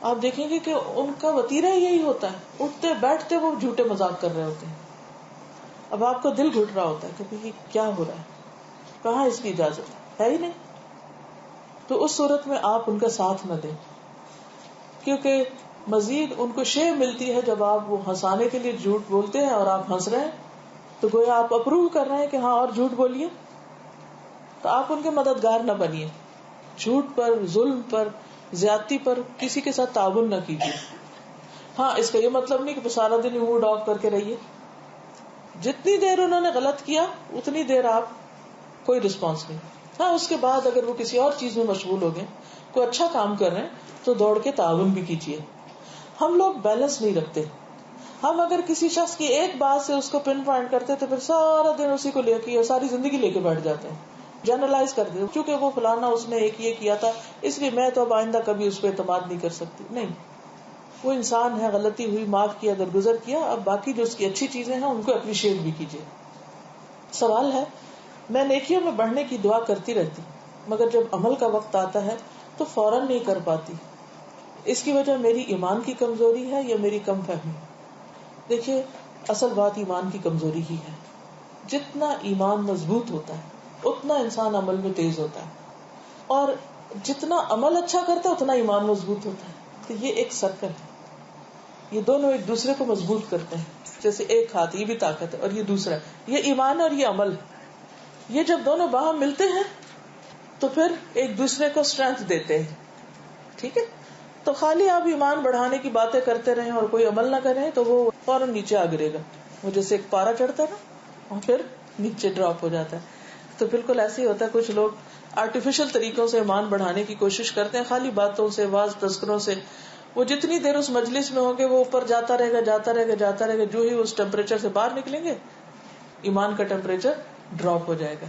[SPEAKER 1] آپ دیکھیں گے کہ ان کا وتیرہ یہی ہوتا ہے، اٹھتے بیٹھتے وہ جھوٹے مذاق کر رہے ہوتے ہیں. اب آپ کا دل گھٹ رہا ہوتا ہے کہ یہ کیا ہو رہا ہے، کہاں اس کی اجازت ہے ہی نہیں. تو اس صورت میں آپ ان کا ساتھ نہ دیں، کیونکہ مزید ان کو شے ملتی ہے جب آپ وہ ہنسانے کے لیے جھوٹ بولتے ہیں اور آپ ہنس رہے ہیں تو گویا آپ اپروو کر رہے ہیں کہ ہاں اور جھوٹ بولیے. تو آپ ان کے مددگار نہ بنیے. جھوٹ پر، ظلم پر، زیادتی پر کسی کے ساتھ تعاون نہ کیجیے. ہاں اس کا یہ مطلب نہیں کہ سارا دن منہ ڈاک کر کے رہیے. جتنی دیر انہوں نے غلط کیا اتنی دیر آپ کوئی رسپانس نہیں. ہاں اس کے بعد اگر وہ کسی اور چیز میں مشغول ہو گئے، کوئی اچھا کام کر رہے ہیں تو دوڑ کے تعاون بھی کیجیے. ہم لوگ بیلنس نہیں رکھتے. ہم اگر کسی شخص کی ایک بات سے اس کو پن پوائنٹ کرتے تو پھر سارا دن اسی کو لے کے ساری زندگی لے کے بیٹھ جاتے ہیں. جنرلائز کر دیتے کیونکہ وہ فلانا اس نے ایک یہ کیا تھا اس لیے میں تو اب آئندہ کبھی اس پہ اعتماد نہیں کر سکتی. نہیں، وہ انسان ہے، غلطی ہوئی، معاف کیا، درگزر کیا. اب باقی جو اس کی اچھی چیزیں ہیں ان کو اپریشیٹ بھی کیجیے. سوال ہے، میں نیکیوں میں بڑھنے کی دعا کرتی رہتی مگر جب عمل کا وقت آتا ہے تو فوراً نہیں کر پاتی. اس کی وجہ میری ایمان کی کمزوری ہے یا میری کم فہمی؟ دیکھیے اصل بات ایمان کی کمزوری ہی ہے. جتنا ایمان مضبوط ہوتا ہے اتنا انسان عمل میں تیز ہوتا ہے، اور جتنا عمل اچھا کرتا ہے اتنا ایمان مضبوط ہوتا ہے. تو یہ ایک سرکل ہے، یہ دونوں ایک دوسرے کو مضبوط کرتے ہیں. جیسے ایک ہاتھ، یہ بھی طاقت ہے اور یہ دوسرا، یہ ایمان اور یہ عمل. یہ جب دونوں باہم ملتے ہیں تو پھر ایک دوسرے کو اسٹرینتھ دیتے ہیں. ٹھیک ہے، تو خالی آپ ایمان بڑھانے کی باتیں کرتے رہیں اور کوئی عمل نہ کریں تو وہ فوراً نیچے آ گرے گا. وہ جیسے ایک پارا چڑھتا ہے نا اور پھر نیچے ڈراپ ہو جاتا ہے. تو بالکل ایسے ہی ہوتا ہے. کچھ لوگ آرٹیفیشل طریقوں سے ایمان بڑھانے کی کوشش کرتے ہیں، خالی باتوں سے، واز تذکروں سے. وہ جتنی دیر اس مجلس میں ہوں گے وہ اوپر جاتا رہے گا، جاتا رہے گا، جاتا رہے گا. جو ہی اس ٹیمپریچر سے باہر نکلیں گے ایمان کا ٹیمپریچر ڈراپ ہو جائے گا.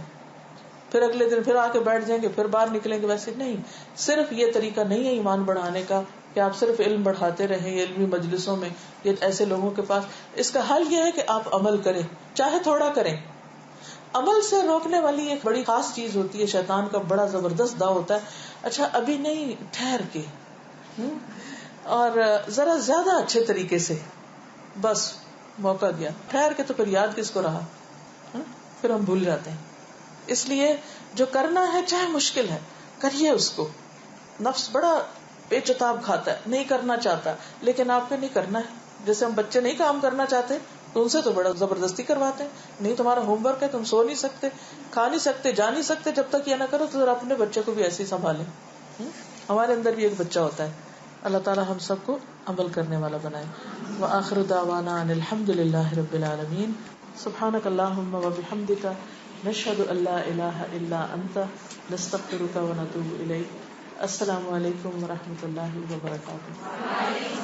[SPEAKER 1] پھر اگلے دن پھر آ کے بیٹھ جائیں گے، پھر باہر نکلیں گے. ویسے نہیں، صرف یہ طریقہ نہیں ہے ایمان بڑھانے کا کہ آپ صرف علم بڑھاتے رہیں علمی مجلسوں میں یا ایسے لوگوں کے پاس. اس کا حل یہ ہے کہ آپ عمل کریں، چاہے تھوڑا کریں. عمل سے روکنے والی ایک بڑی خاص چیز ہوتی ہے، شیطان کا بڑا زبردست داؤ ہوتا ہے. اچھا ابھی نہیں، ٹھہر کے اور ذرا زیادہ اچھے طریقے سے، بس موقع دیا، ٹھہر کے تو پھر یاد کس کو رہا، پھر ہم بھول جاتے ہیں. اس لیے جو کرنا ہے چاہے مشکل ہے کریے اس کو. نفس بڑا پیچتاب کھاتا ہے، نہیں کرنا چاہتا، لیکن آپ کو نہیں کرنا ہے. جیسے ہم بچے نہیں کام کرنا چاہتے تو ان سے تو بڑا زبردستی کرواتے ہیں. نہیں تمہارا ہوم ورک ہے، تم سو نہیں سکتے، کھا نہیں سکتے، جا نہیں سکتے، جب تک یہ نہ کرو تو اپنے بچے کو بھی ایسے ہی سنبھالیں. ہمارے اندر بھی ایک بچہ ہوتا ہے. اللہ تعالی ہم سب کو عمل کرنے والا بنائے. وآخر دعوانا ان الحمد للہ رب العالمین. سبحانک اللہم وبحمدک، نشہد ان لا الہ الا انت، نستغفرک ونتوب الیک. السلام علیکم ورحمۃ اللہ وبرکاتہ.